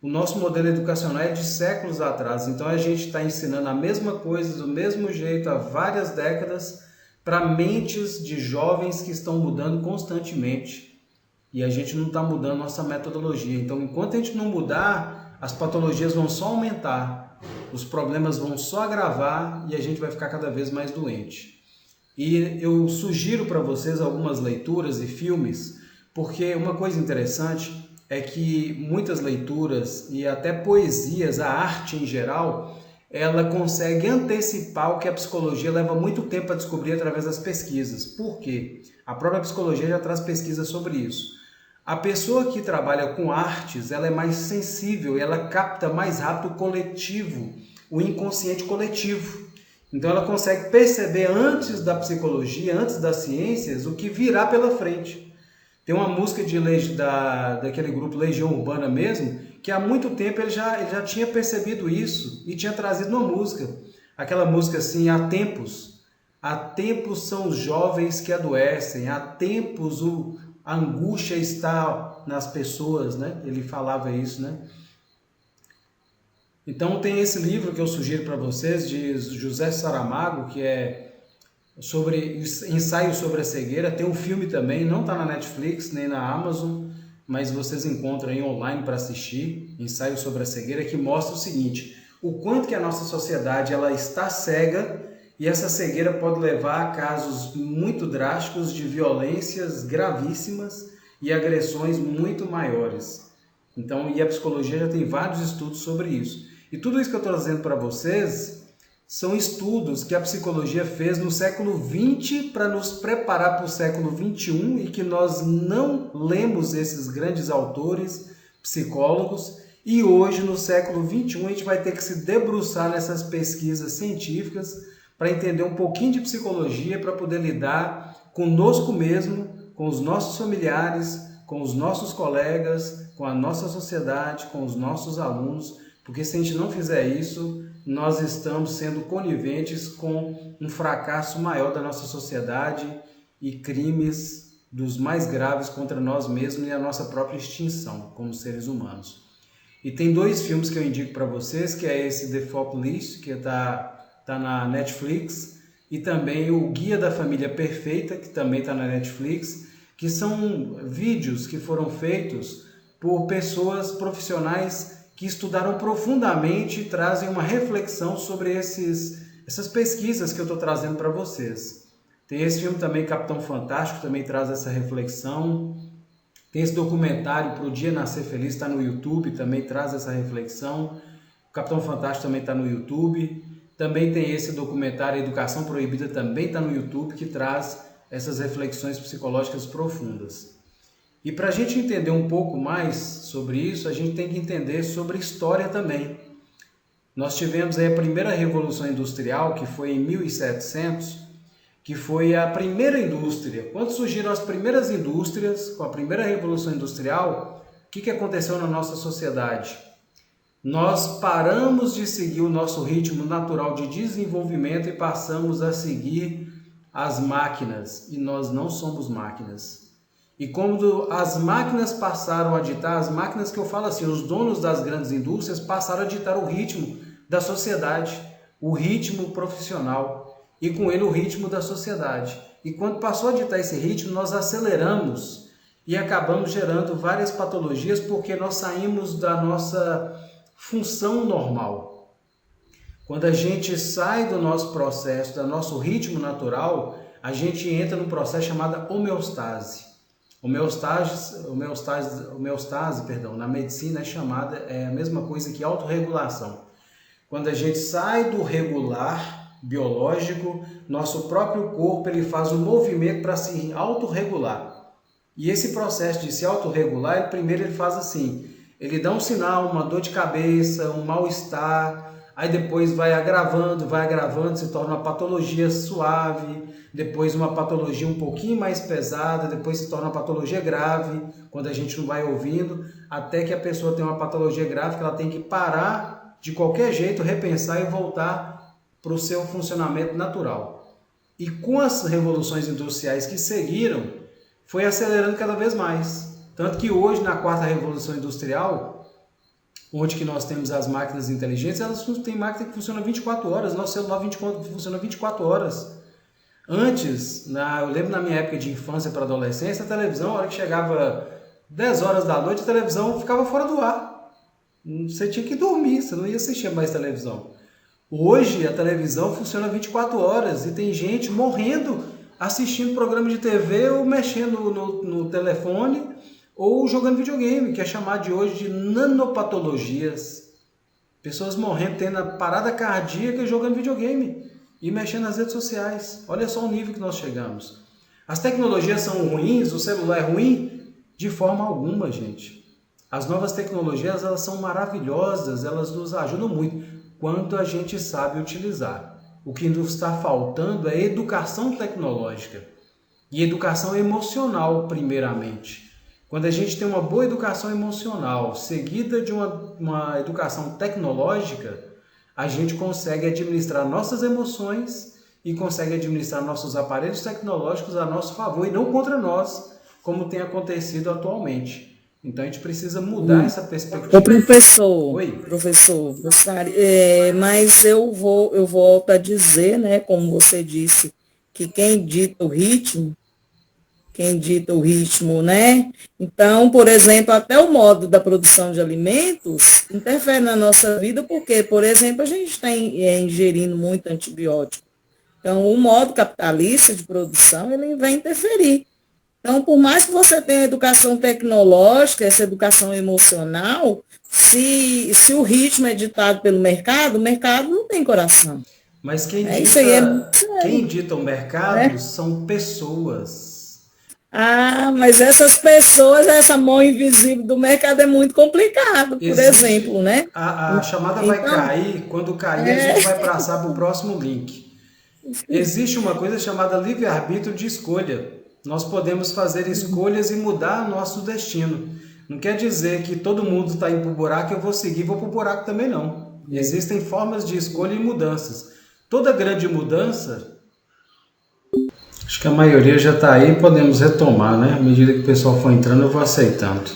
O nosso modelo educacional é de séculos atrás, então a gente está ensinando a mesma coisa do mesmo jeito há várias décadas para mentes de jovens que estão mudando constantemente. E a gente não está mudando nossa metodologia. Então, enquanto a gente não mudar, as patologias vão só aumentar, os problemas vão só agravar e a gente vai ficar cada vez mais doente. E eu sugiro para vocês algumas leituras e filmes, porque uma coisa interessante é que muitas leituras e até poesias, a arte em geral, ela consegue antecipar o que a psicologia leva muito tempo a descobrir através das pesquisas. Por quê? A própria psicologia já traz pesquisas sobre isso. A pessoa que trabalha com artes, ela é mais sensível e ela capta mais rápido o coletivo, o inconsciente coletivo. Então ela consegue perceber antes da psicologia, antes das ciências, o que virá pela frente. Tem uma música daquele grupo Legião Urbana mesmo, que há muito tempo ele já tinha percebido isso e tinha trazido uma música. Aquela música assim, há tempos são os jovens que adoecem, há tempos a angústia está nas pessoas, né? Ele falava isso, né? Então tem esse livro que eu sugiro para vocês, de José Saramago, que é sobre ensaio sobre a cegueira. Tem um filme também, não está na Netflix nem na Amazon, mas vocês encontram aí online para assistir, ensaio sobre a cegueira, que mostra o seguinte: o quanto que a nossa sociedade ela está cega, e essa cegueira pode levar a casos muito drásticos de violências gravíssimas e agressões muito maiores. Então, e a psicologia já tem vários estudos sobre isso. E tudo isso que eu estou trazendo para vocês são estudos que a psicologia fez no século XX para nos preparar para o século XXI e que nós não lemos esses grandes autores, psicólogos, e hoje, no século XXI, a gente vai ter que se debruçar nessas pesquisas científicas para entender um pouquinho de psicologia, para poder lidar conosco mesmo, com os nossos familiares, com os nossos colegas, com a nossa sociedade, com os nossos alunos, porque se a gente não fizer isso, nós estamos sendo coniventes com um fracasso maior da nossa sociedade e crimes dos mais graves contra nós mesmos e a nossa própria extinção como seres humanos. E tem dois filmes que eu indico para vocês, que é esse The Focalist, que está na Netflix, e também o Guia da Família Perfeita, que também está na Netflix, que são vídeos que foram feitos por pessoas profissionais que estudaram profundamente e trazem uma reflexão sobre essas pesquisas que eu estou trazendo para vocês. Tem esse filme também, Capitão Fantástico, também traz essa reflexão. Tem esse documentário, Pro Dia Nascer Feliz, está no YouTube, também traz essa reflexão. O Capitão Fantástico também está no YouTube. Também tem esse documentário, Educação Proibida, também está no YouTube, que traz essas reflexões psicológicas profundas. E para a gente entender um pouco mais sobre isso, a gente tem que entender sobre história também. Nós tivemos aí a primeira Revolução Industrial, que foi em 1700, que foi a primeira indústria. Quando surgiram as primeiras indústrias, com a primeira Revolução Industrial, o que aconteceu na nossa sociedade? Nós paramos de seguir o nosso ritmo natural de desenvolvimento e passamos a seguir as máquinas, e nós não somos máquinas. E quando as máquinas passaram a ditar, as máquinas que eu falo assim, os donos das grandes indústrias passaram a ditar o ritmo da sociedade, o ritmo profissional e com ele o ritmo da sociedade. E quando passou a ditar esse ritmo, nós aceleramos e acabamos gerando várias patologias porque nós saímos da nossa função normal. Quando a gente sai do nosso processo, do nosso ritmo natural, a gente entra num processo chamado homeostase. Homeostase, na medicina é a mesma coisa que autorregulação. Quando a gente sai do regular biológico, nosso próprio corpo ele faz um movimento para se autorregular. E esse processo de se autorregular, primeiro ele faz assim, ele dá um sinal, uma dor de cabeça, um mal-estar, aí depois vai agravando, se torna uma patologia suave, depois uma patologia um pouquinho mais pesada, depois se torna uma patologia grave, quando a gente não vai ouvindo, até que a pessoa tem uma patologia grave que ela tem que parar de qualquer jeito, repensar e voltar para o seu funcionamento natural. E com as revoluções industriais que seguiram, foi acelerando cada vez mais. Tanto que hoje, na quarta revolução industrial, onde que nós temos as máquinas inteligentes, elas têm máquina que funciona 24 horas, nosso celular funciona 24 horas. Antes, eu lembro na minha época de infância para adolescência, a televisão, a hora que chegava 10 horas da noite, a televisão ficava fora do ar. Você tinha que dormir, você não ia assistir mais televisão. Hoje, a televisão funciona 24 horas e tem gente morrendo assistindo programa de TV ou mexendo no telefone ou jogando videogame, que é chamado de hoje de nanopatologias. Pessoas morrendo, tendo a parada cardíaca e jogando videogame e mexendo nas redes sociais. Olha só o nível que nós chegamos. As tecnologias são ruins, o celular é ruim? De forma alguma, gente. As novas tecnologias, elas são maravilhosas, elas nos ajudam muito quando a gente sabe utilizar. O que nos está faltando é educação tecnológica e educação emocional, primeiramente. Quando a gente tem uma boa educação emocional, seguida de uma educação tecnológica, a gente consegue administrar nossas emoções e consegue administrar nossos aparelhos tecnológicos a nosso favor e não contra nós, como tem acontecido atualmente. Então a gente precisa mudar essa perspectiva. Ô, professor, Oi. professor, mas eu volto a dizer, né, como você disse, que quem dita o ritmo, né? Então, por exemplo, até o modo da produção de alimentos interfere na nossa vida, porque, por exemplo, a gente está ingerindo muito antibiótico. Então, o modo capitalista de produção, ele vai interferir. Então, por mais que você tenha educação tecnológica, essa educação emocional, se o ritmo é ditado pelo mercado, o mercado não tem coração. Mas quem dita o mercado são pessoas. Ah, mas essas pessoas, essa mão invisível do mercado é muito complicado, por exemplo, né? A chamada vai cair, quando cair a gente vai passar para o próximo link. Existe uma coisa chamada livre-arbítrio de escolha. Nós podemos fazer escolhas e mudar nosso destino. Não quer dizer que todo mundo está indo para o buraco e eu vou seguir, vou para o buraco também não. Existem formas de escolha e mudanças. Toda grande mudança, acho que a maioria já está aí, podemos retomar, né? À medida que o pessoal for entrando, eu vou aceitando.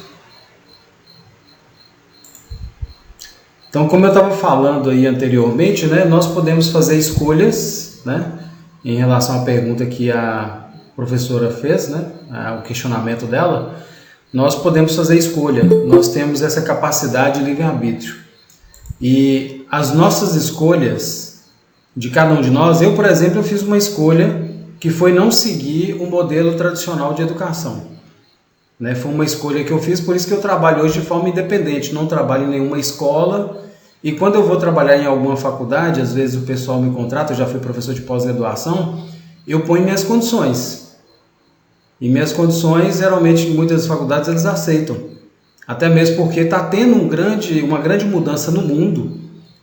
Então, como eu estava falando aí anteriormente, né, nós podemos fazer escolhas, né, em relação à pergunta que a professora fez, né, o questionamento dela, nós podemos fazer escolha, nós temos essa capacidade de livre-arbítrio. E as nossas escolhas, de cada um de nós, eu, por exemplo, eu fiz uma escolha que foi não seguir o modelo tradicional de educação. Né? Foi uma escolha que eu fiz, por isso que eu trabalho hoje de forma independente, não trabalho em nenhuma escola, e quando eu vou trabalhar em alguma faculdade, às vezes o pessoal me contrata, eu já fui professor de pós-graduação, eu ponho minhas condições. E minhas condições, geralmente, em muitas faculdades, eles aceitam. Até mesmo porque está tendo uma grande mudança no mundo.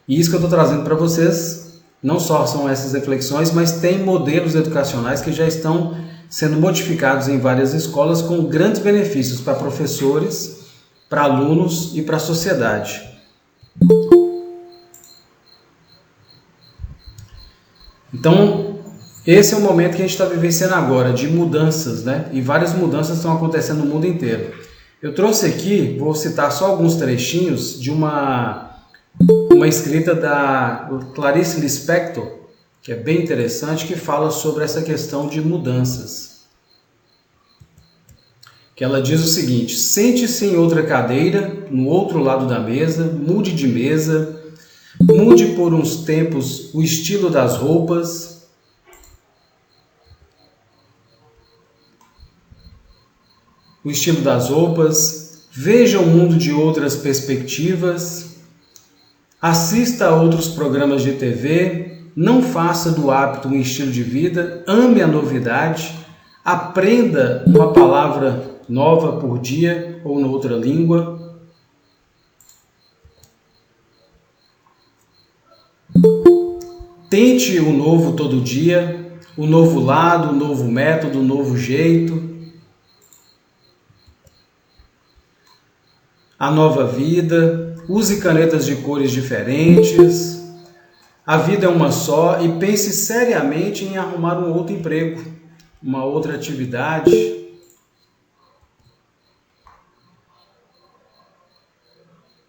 E isso que eu estou trazendo para vocês, não só são essas reflexões, mas tem modelos educacionais que já estão sendo modificados em várias escolas com grandes benefícios para professores, para alunos e para a sociedade. Então, esse é o momento que a gente está vivenciando agora, de mudanças, né? E várias mudanças estão acontecendo no mundo inteiro. Eu trouxe aqui, vou citar só alguns trechinhos de uma escrita da Clarice Lispector, que é bem interessante, que fala sobre essa questão de mudanças. Que ela diz o seguinte: sente-se em outra cadeira, no outro lado da mesa, mude de mesa, mude por uns tempos o estilo das roupas, veja o mundo de outras perspectivas, Assista a outros programas de TV, não faça do hábito um estilo de vida, ame a novidade, aprenda uma palavra nova por dia ou em outra língua. Tente o novo todo dia, o novo lado, o novo método, o novo jeito. A nova vida, use canetas de cores diferentes. A vida é uma só e pense seriamente em arrumar um outro emprego, uma outra atividade.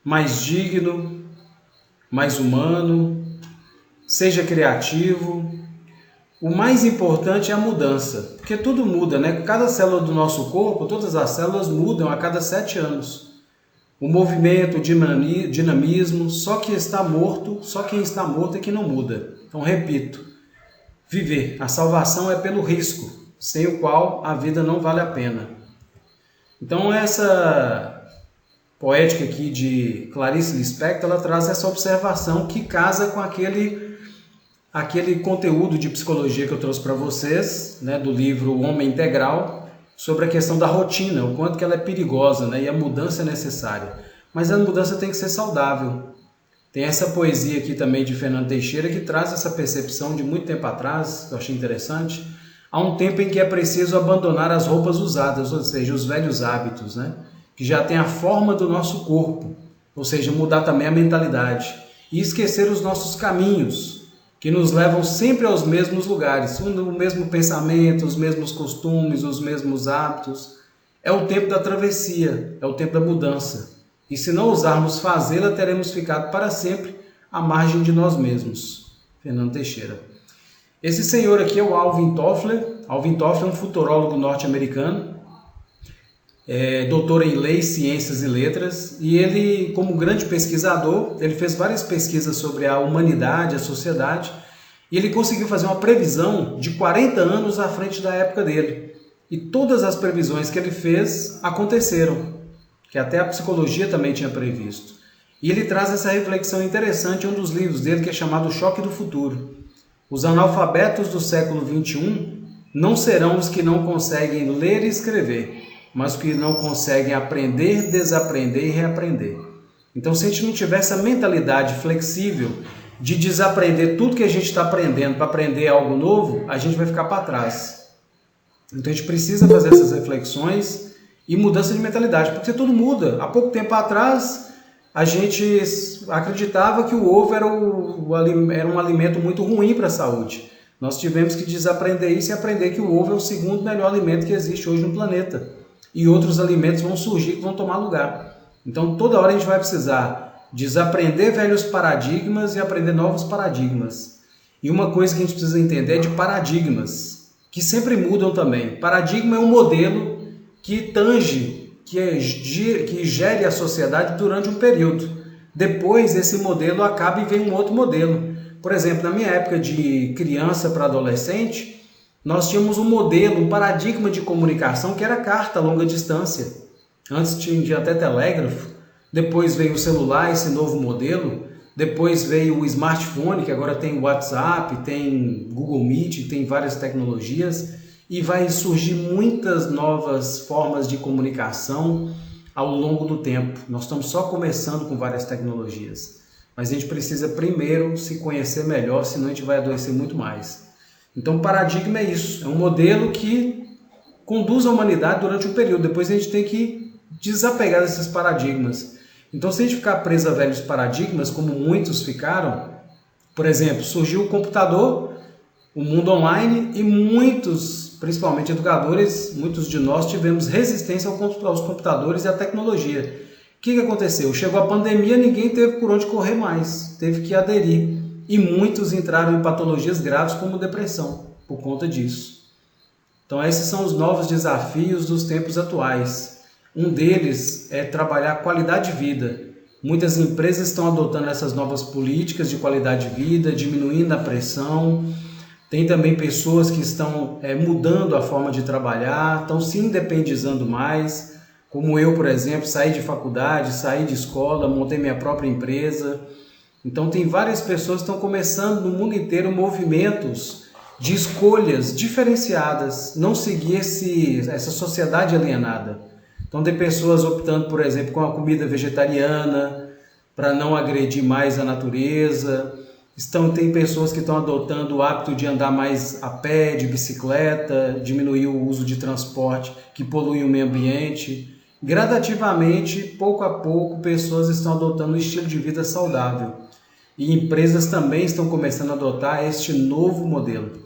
Mais digno, mais humano. Seja criativo. O mais importante é a mudança, porque tudo muda, né? Cada célula do nosso corpo, todas as células mudam a cada 7 anos. O movimento, o dinamismo, só quem está morto é que não muda. Então, repito, viver. A salvação é pelo risco, sem o qual a vida não vale a pena. Então, essa poética aqui de Clarice Lispector, ela traz essa observação que casa com aquele conteúdo de psicologia que eu trouxe para vocês, né, do livro O Homem Integral, sobre a questão da rotina, o quanto que ela é perigosa, né, e a mudança é necessária. Mas a mudança tem que ser saudável. Tem essa poesia aqui também de Fernando Teixeira que traz essa percepção de muito tempo atrás, que eu achei interessante. Há um tempo em que é preciso abandonar as roupas usadas, ou seja, os velhos hábitos, né, que já tem a forma do nosso corpo, ou seja, mudar também a mentalidade. E esquecer os nossos caminhos, que nos levam sempre aos mesmos lugares, o mesmo pensamento, os mesmos costumes, os mesmos hábitos. É o tempo da travessia, é o tempo da mudança. E se não ousarmos fazê-la, teremos ficado para sempre à margem de nós mesmos. Fernando Teixeira. Esse senhor aqui é o Alvin Toffler. Alvin Toffler é um futurólogo norte-americano, doutor em Leis, Ciências e Letras, e ele, como grande pesquisador, ele fez várias pesquisas sobre a humanidade, a sociedade, e ele conseguiu fazer uma previsão de 40 anos à frente da época dele. E todas as previsões que ele fez aconteceram, que até a psicologia também tinha previsto. E ele traz essa reflexão interessante em um dos livros dele, que é chamado O Choque do Futuro. Os analfabetos do século XXI não serão os que não conseguem ler e escrever, mas que não conseguem aprender, desaprender e reaprender. Então, se a gente não tiver essa mentalidade flexível de desaprender tudo que a gente está aprendendo para aprender algo novo, a gente vai ficar para trás. Então, a gente precisa fazer essas reflexões e mudança de mentalidade, porque tudo muda. Há pouco tempo atrás, a gente acreditava que o ovo era um alimento muito ruim para a saúde. Nós tivemos que desaprender isso e aprender que o ovo é o segundo melhor alimento que existe hoje no planeta. E outros alimentos vão surgir que vão tomar lugar. Então, toda hora a gente vai precisar desaprender velhos paradigmas e aprender novos paradigmas. E uma coisa que a gente precisa entender é de paradigmas, que sempre mudam também. Paradigma é um modelo que gere a sociedade durante um período. Depois, esse modelo acaba e vem um outro modelo. Por exemplo, na minha época de criança para adolescente, nós tínhamos um modelo, um paradigma de comunicação que era carta a longa distância. Antes tinha até telégrafo, depois veio o celular, esse novo modelo, depois veio o smartphone, que agora tem WhatsApp, tem Google Meet, tem várias tecnologias, e vai surgir muitas novas formas de comunicação ao longo do tempo. Nós estamos só começando com várias tecnologias, mas a gente precisa primeiro se conhecer melhor, senão a gente vai adoecer muito mais. Então, paradigma é isso, é um modelo que conduz a humanidade durante um período, depois a gente tem que desapegar desses paradigmas. Então, se a gente ficar preso a velhos paradigmas, como muitos ficaram, por exemplo, surgiu o computador, o mundo online, e muitos, principalmente educadores, muitos de nós tivemos resistência aos computadores e à tecnologia. O que aconteceu? Chegou a pandemia, ninguém teve por onde correr mais, teve que aderir. E muitos entraram em patologias graves como depressão, por conta disso. Então esses são os novos desafios dos tempos atuais. Um deles é trabalhar a qualidade de vida. Muitas empresas estão adotando essas novas políticas de qualidade de vida, diminuindo a pressão. Tem também pessoas que estão mudando a forma de trabalhar, estão se independizando mais. Como eu, por exemplo, saí de faculdade, saí de escola, montei minha própria empresa. Então tem várias pessoas que estão começando no mundo inteiro movimentos de escolhas diferenciadas, não seguir essa sociedade alienada. Então tem pessoas optando, por exemplo, com a comida vegetariana, para não agredir mais a natureza. Tem pessoas que estão adotando o hábito de andar mais a pé, de bicicleta, diminuir o uso de transporte que polui o meio ambiente. Gradativamente, pouco a pouco, pessoas estão adotando um estilo de vida saudável. E empresas também estão começando a adotar este novo modelo.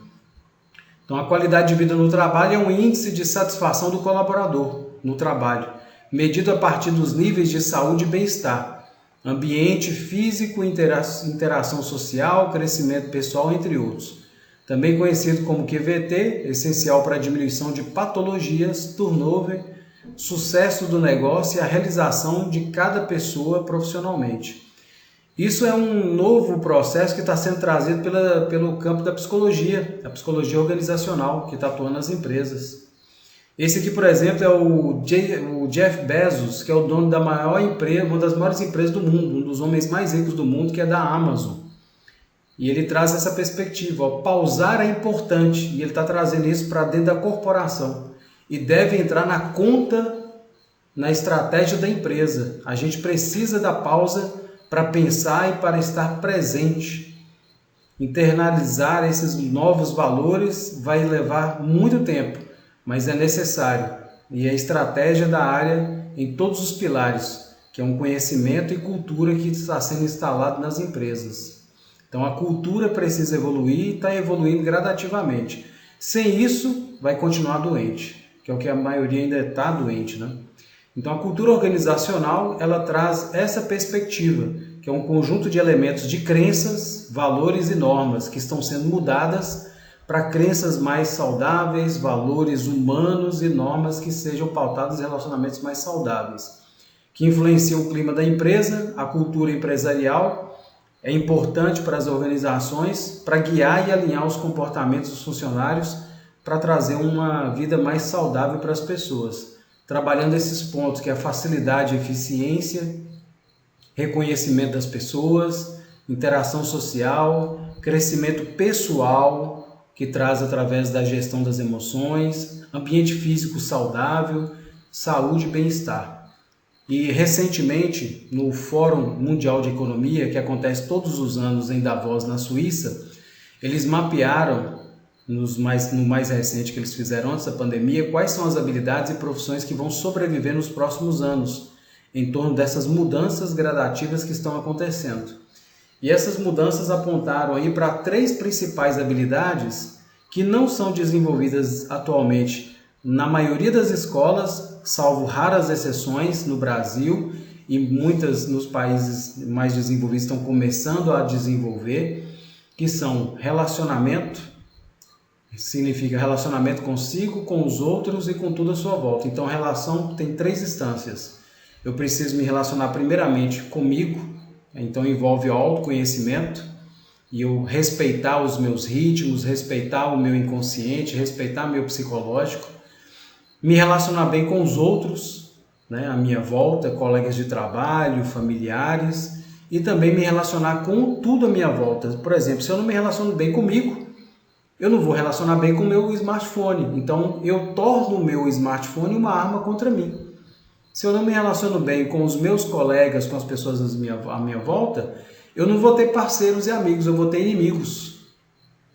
Então, a qualidade de vida no trabalho é um índice de satisfação do colaborador no trabalho, medido a partir dos níveis de saúde e bem-estar, ambiente físico, interação social, crescimento pessoal, entre outros. Também conhecido como QVT, essencial para a diminuição de patologias, turnover, sucesso do negócio e a realização de cada pessoa profissionalmente. Isso é um novo processo que está sendo trazido pelo campo da psicologia, a psicologia organizacional, que está atuando nas empresas. Esse aqui, por exemplo, é o Jeff Bezos, que é o dono da maior empresa, uma das maiores empresas do mundo, um dos homens mais ricos do mundo, que é da Amazon. E ele traz essa perspectiva, pausar é importante, e ele está trazendo isso para dentro da corporação. E deve entrar na conta, na estratégia da empresa. A gente precisa da pausa para pensar e para estar presente. Internalizar esses novos valores vai levar muito tempo, mas é necessário. E a estratégia da área em todos os pilares, que é um conhecimento e cultura que está sendo instalado nas empresas. Então a cultura precisa evoluir e está evoluindo gradativamente. Sem isso, vai continuar doente, que é o que a maioria ainda está doente, né? Então a cultura organizacional, ela traz essa perspectiva, que é um conjunto de elementos de crenças, valores e normas que estão sendo mudadas para crenças mais saudáveis, valores humanos e normas que sejam pautadas em relacionamentos mais saudáveis, que influenciam o clima da empresa. A cultura empresarial é importante para as organizações para guiar e alinhar os comportamentos dos funcionários para trazer uma vida mais saudável para as pessoas, trabalhando esses pontos que é a facilidade e eficiência, reconhecimento das pessoas, interação social, crescimento pessoal, que traz através da gestão das emoções, ambiente físico saudável, saúde e bem-estar. E recentemente, no Fórum Mundial de Economia, que acontece todos os anos em Davos, na Suíça, eles mapearam, no mais recente que eles fizeram antes da pandemia, quais são as habilidades e profissões que vão sobreviver nos próximos anos, em torno dessas mudanças gradativas que estão acontecendo. E essas mudanças apontaram aí para 3 principais habilidades que não são desenvolvidas atualmente na maioria das escolas, salvo raras exceções no Brasil, e muitas nos países mais desenvolvidos estão começando a desenvolver, que são relacionamento, significa relacionamento consigo, com os outros e com tudo à sua volta. Então, relação tem 3 instâncias. Eu preciso me relacionar primeiramente comigo, então envolve o autoconhecimento, e eu respeitar os meus ritmos, respeitar o meu inconsciente, respeitar o meu psicológico, me relacionar bem com os outros, né, à minha volta, colegas de trabalho, familiares, e também me relacionar com tudo à minha volta. Por exemplo, se eu não me relaciono bem comigo, eu não vou relacionar bem com o meu smartphone. Então, eu torno o meu smartphone uma arma contra mim. Se eu não me relaciono bem com os meus colegas, com as pessoas à minha volta, eu não vou ter parceiros e amigos, eu vou ter inimigos.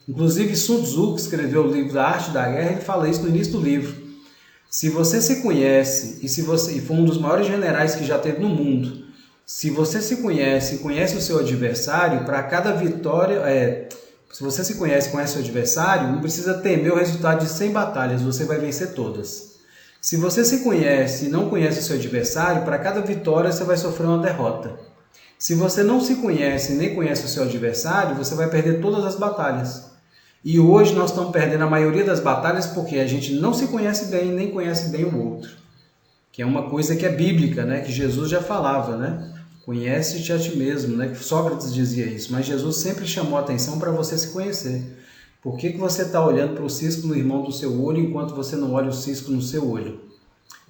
Inclusive, Sun Tzu, que escreveu o livro da Arte da Guerra, ele fala isso no início do livro. Se você se conhece, e foi um dos maiores generais que já teve no mundo, se você se conhece e conhece o seu adversário, para cada vitória... Se você se conhece e conhece o seu adversário, não precisa temer o resultado de 100 batalhas, você vai vencer todas. Se você se conhece e não conhece o seu adversário, para cada vitória você vai sofrer uma derrota. Se você não se conhece e nem conhece o seu adversário, você vai perder todas as batalhas. E hoje nós estamos perdendo a maioria das batalhas porque a gente não se conhece bem e nem conhece bem o outro. Que é uma coisa que é bíblica, né? Que Jesus já falava, né? Conhece-te a ti mesmo, né? Sócrates dizia isso, mas Jesus sempre chamou a atenção para você se conhecer. Por que você está olhando para o cisco no irmão do seu olho enquanto você não olha o cisco no seu olho?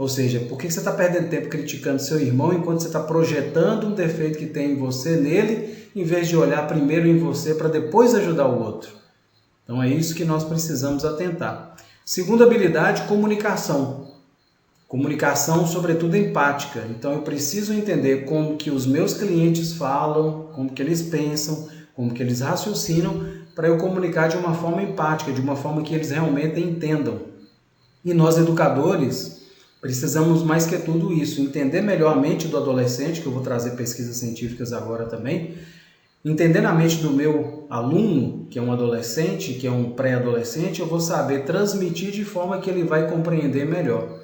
Ou seja, por que você está perdendo tempo criticando seu irmão enquanto você está projetando um defeito que tem em você nele, em vez de olhar primeiro em você para depois ajudar o outro? Então é isso que nós precisamos atentar. Segunda habilidade, comunicação. Comunicação, sobretudo empática. Então eu preciso entender como que os meus clientes falam, como que eles pensam, como que eles raciocinam, para eu comunicar de uma forma empática, de uma forma que eles realmente entendam. E nós, educadores, precisamos mais que tudo isso, entender melhor a mente do adolescente, que eu vou trazer pesquisas científicas agora também, entendendo a mente do meu aluno, que é um adolescente, que é um pré-adolescente, eu vou saber transmitir de forma que ele vai compreender melhor.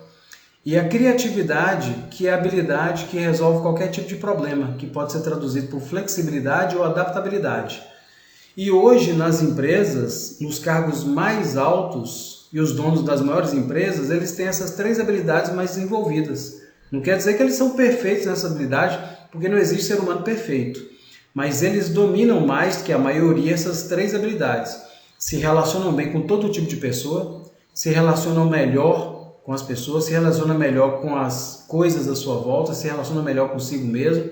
E a criatividade, que é a habilidade que resolve qualquer tipo de problema, que pode ser traduzido por flexibilidade ou adaptabilidade. E hoje, nas empresas, nos cargos mais altos e os donos das maiores empresas, eles têm essas 3 habilidades mais desenvolvidas. Não quer dizer que eles são perfeitos nessa habilidade, porque não existe ser humano perfeito. Mas eles dominam mais que a maioria essas 3 habilidades. Se relacionam bem com todo tipo de pessoa, se relacionam melhor com as pessoas, se relacionam melhor com as coisas à sua volta, se relacionam melhor consigo mesmo.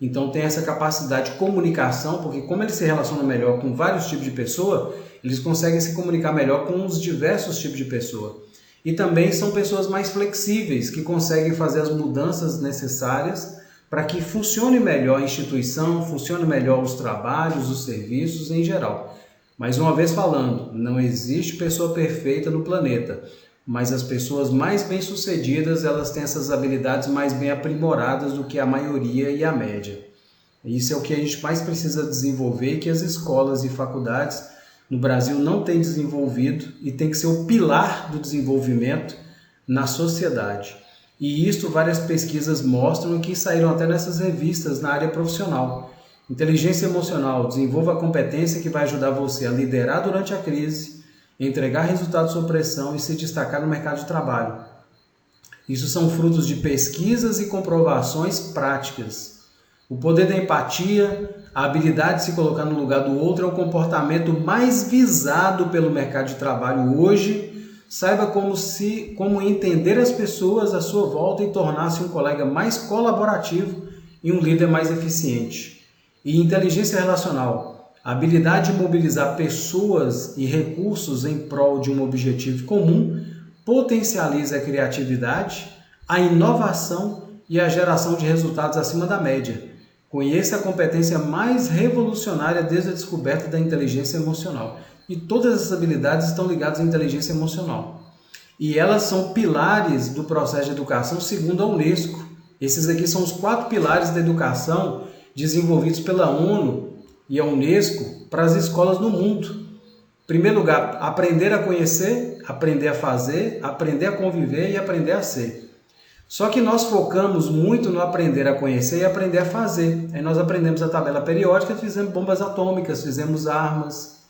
Então tem essa capacidade de comunicação, porque como eles se relacionam melhor com vários tipos de pessoa, eles conseguem se comunicar melhor com os diversos tipos de pessoa. E também são pessoas mais flexíveis, que conseguem fazer as mudanças necessárias para que funcione melhor a instituição, funcione melhor os trabalhos, os serviços em geral. Mais uma vez falando, não existe pessoa perfeita no planeta, mas as pessoas mais bem-sucedidas, elas têm essas habilidades mais bem aprimoradas do que a maioria e a média. Isso é o que a gente mais precisa desenvolver, que as escolas e faculdades no Brasil não têm desenvolvido e tem que ser o pilar do desenvolvimento na sociedade. E isso várias pesquisas mostram que saíram até nessas revistas na área profissional. Inteligência emocional, desenvolva a competência que vai ajudar você a liderar durante a crise, entregar resultados sob pressão e se destacar no mercado de trabalho. Isso são frutos de pesquisas e comprovações práticas. O poder da empatia, a habilidade de se colocar no lugar do outro é o comportamento mais visado pelo mercado de trabalho hoje. Saiba como entender as pessoas à sua volta e tornar-se um colega mais colaborativo e um líder mais eficiente. E inteligência relacional, a habilidade de mobilizar pessoas e recursos em prol de um objetivo comum potencializa a criatividade, a inovação e a geração de resultados acima da média. Conheça a competência mais revolucionária desde a descoberta da inteligência emocional. E todas essas habilidades estão ligadas à inteligência emocional. E elas são pilares do processo de educação segundo a Unesco. Esses aqui são os 4 pilares da educação desenvolvidos pela ONU e a Unesco para as escolas no mundo. Em primeiro lugar, aprender a conhecer, aprender a fazer, aprender a conviver e aprender a ser. Só que nós focamos muito no aprender a conhecer e aprender a fazer. Aí nós aprendemos a tabela periódica, fizemos bombas atômicas, fizemos armas,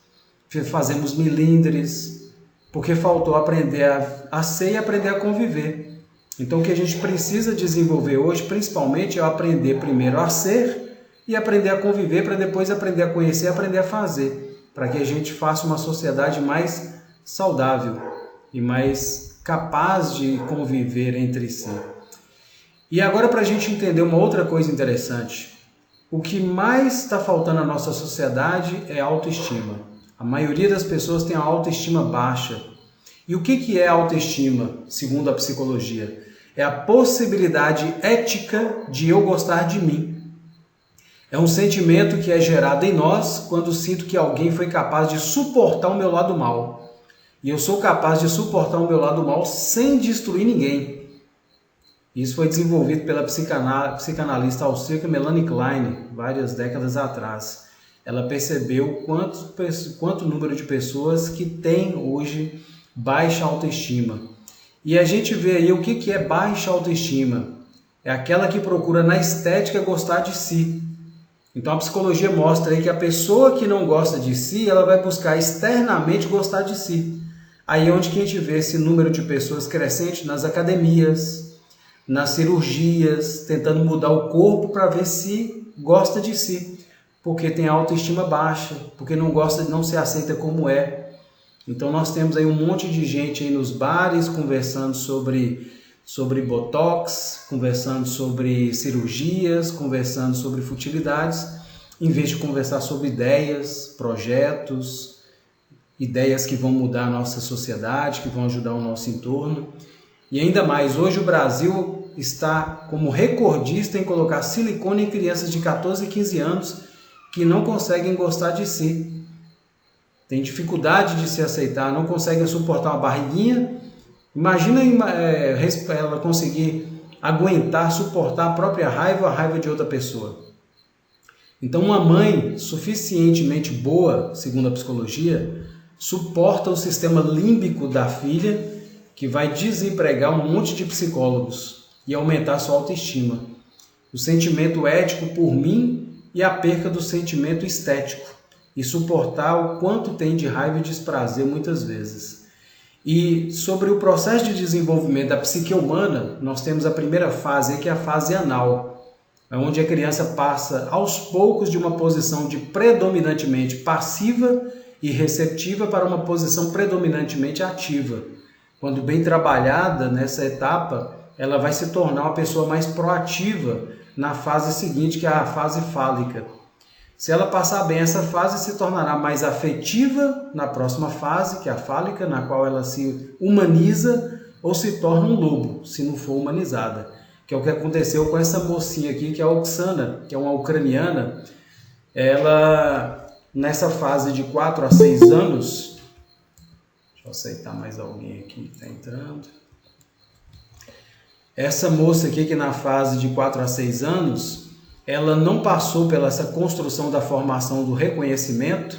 fazemos milindres, porque faltou aprender a ser e aprender a conviver. Então o que a gente precisa desenvolver hoje, principalmente, é aprender primeiro a ser e aprender a conviver para depois aprender a conhecer e aprender a fazer, para que a gente faça uma sociedade mais saudável e mais capaz de conviver entre si. E agora, para a gente entender uma outra coisa interessante, o que mais está faltando na nossa sociedade é autoestima. A maioria das pessoas tem a autoestima baixa. E o que é autoestima, segundo a psicologia? É a possibilidade ética de eu gostar de mim. É um sentimento que é gerado em nós quando sinto que alguém foi capaz de suportar o meu lado mal. E eu sou capaz de suportar o meu lado mal sem destruir ninguém. Isso foi desenvolvido pela psicanalista austríaca Melanie Klein, várias décadas atrás. Ela percebeu quanto número de pessoas que tem hoje baixa autoestima. E a gente vê aí o que é baixa autoestima. É aquela que procura na estética gostar de si. Então a psicologia mostra aí que a pessoa que não gosta de si, ela vai buscar externamente gostar de si. Aí é onde que a gente vê esse número de pessoas crescente nas academias, nas cirurgias, tentando mudar o corpo para ver se gosta de si. Porque tem autoestima baixa, porque não gosta, não se aceita como é. Então nós temos aí um monte de gente aí nos bares conversando sobre sobre botox, conversando sobre cirurgias, conversando sobre futilidades, em vez de conversar sobre ideias, projetos, ideias que vão mudar a nossa sociedade, que vão ajudar o nosso entorno. E ainda mais, hoje o Brasil está como recordista em colocar silicone em crianças de 14 e 15 anos que não conseguem gostar de si. Tem dificuldade de se aceitar, não conseguem suportar uma barriguinha. Imagina ela conseguir aguentar, suportar a própria raiva, a raiva de outra pessoa. Então, uma mãe suficientemente boa, segundo a psicologia, suporta o sistema límbico da filha, que vai desempregar um monte de psicólogos e aumentar sua autoestima. O sentimento ético por mim e a perca do sentimento estético. E suportar o quanto tem de raiva e desprazer muitas vezes. E sobre o processo de desenvolvimento da psique humana, nós temos a primeira fase, que é a fase anal, onde a criança passa aos poucos de uma posição de predominantemente passiva e receptiva para uma posição predominantemente ativa. Quando bem trabalhada nessa etapa, ela vai se tornar uma pessoa mais proativa na fase seguinte, que é a fase fálica. Se ela passar bem essa fase, se tornará mais afetiva na próxima fase, que é a fálica, na qual ela se humaniza ou se torna um lobo, se não for humanizada. Que é o que aconteceu com essa mocinha aqui, que é a Oksana, que é uma ucraniana. Ela, nessa fase de 4 a 6 anos... Deixa eu aceitar mais alguém aqui que está entrando. Essa moça aqui, que na fase de 4 a 6 anos... ela não passou pela essa construção da formação do reconhecimento,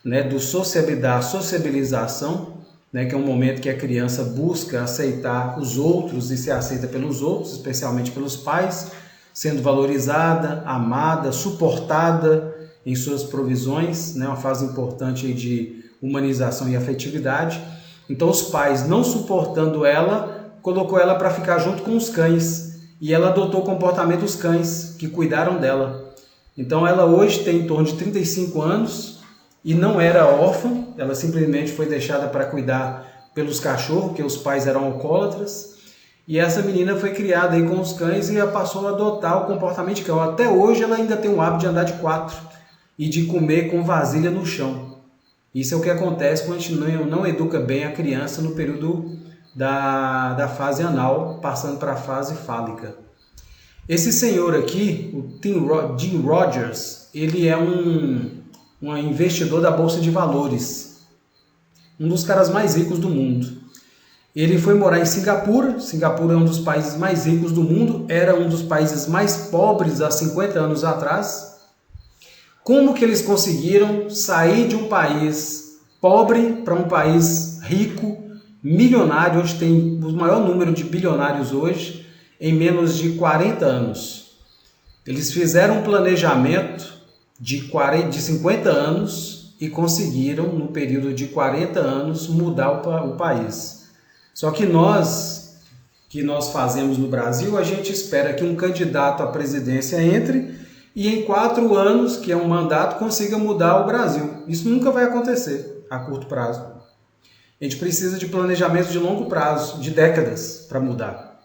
né, da sociabilização, né, que é um momento que a criança busca aceitar os outros e se aceita pelos outros, especialmente pelos pais, sendo valorizada, amada, suportada em suas provisões, né, uma fase importante aí de humanização e afetividade. Então os pais, não suportando ela, colocou ela para ficar junto com os cães. E ela adotou o comportamento dos cães que cuidaram dela. Então ela hoje tem em torno de 35 anos e não era órfã, ela simplesmente foi deixada para cuidar pelos cachorros, porque os pais eram alcoólatras. E essa menina foi criada aí com os cães e ela passou a adotar o comportamento de cão. Até hoje ela ainda tem o hábito de andar de 4 e de comer com vasilha no chão. Isso é o que acontece quando a gente não educa bem a criança no período da fase anal, passando para a fase fálica. Esse senhor aqui, o Tim Rogers, ele é um investidor da Bolsa de Valores, um dos caras mais ricos do mundo. Ele foi morar em Singapura. Singapura é um dos países mais ricos do mundo, era um dos países mais pobres há 50 anos atrás. Como que eles conseguiram sair de um país pobre para um país rico, milionário, onde tem o maior número de bilionários hoje, em menos de 40 anos? Eles fizeram um planejamento de 50 anos e conseguiram, no período de 40 anos, mudar o país. Só que nós fazemos no Brasil, a gente espera que um candidato à presidência entre e em 4 anos, que é um mandato, consiga mudar o Brasil. Isso nunca vai acontecer a curto prazo. A gente precisa de planejamento de longo prazo, de décadas, para mudar.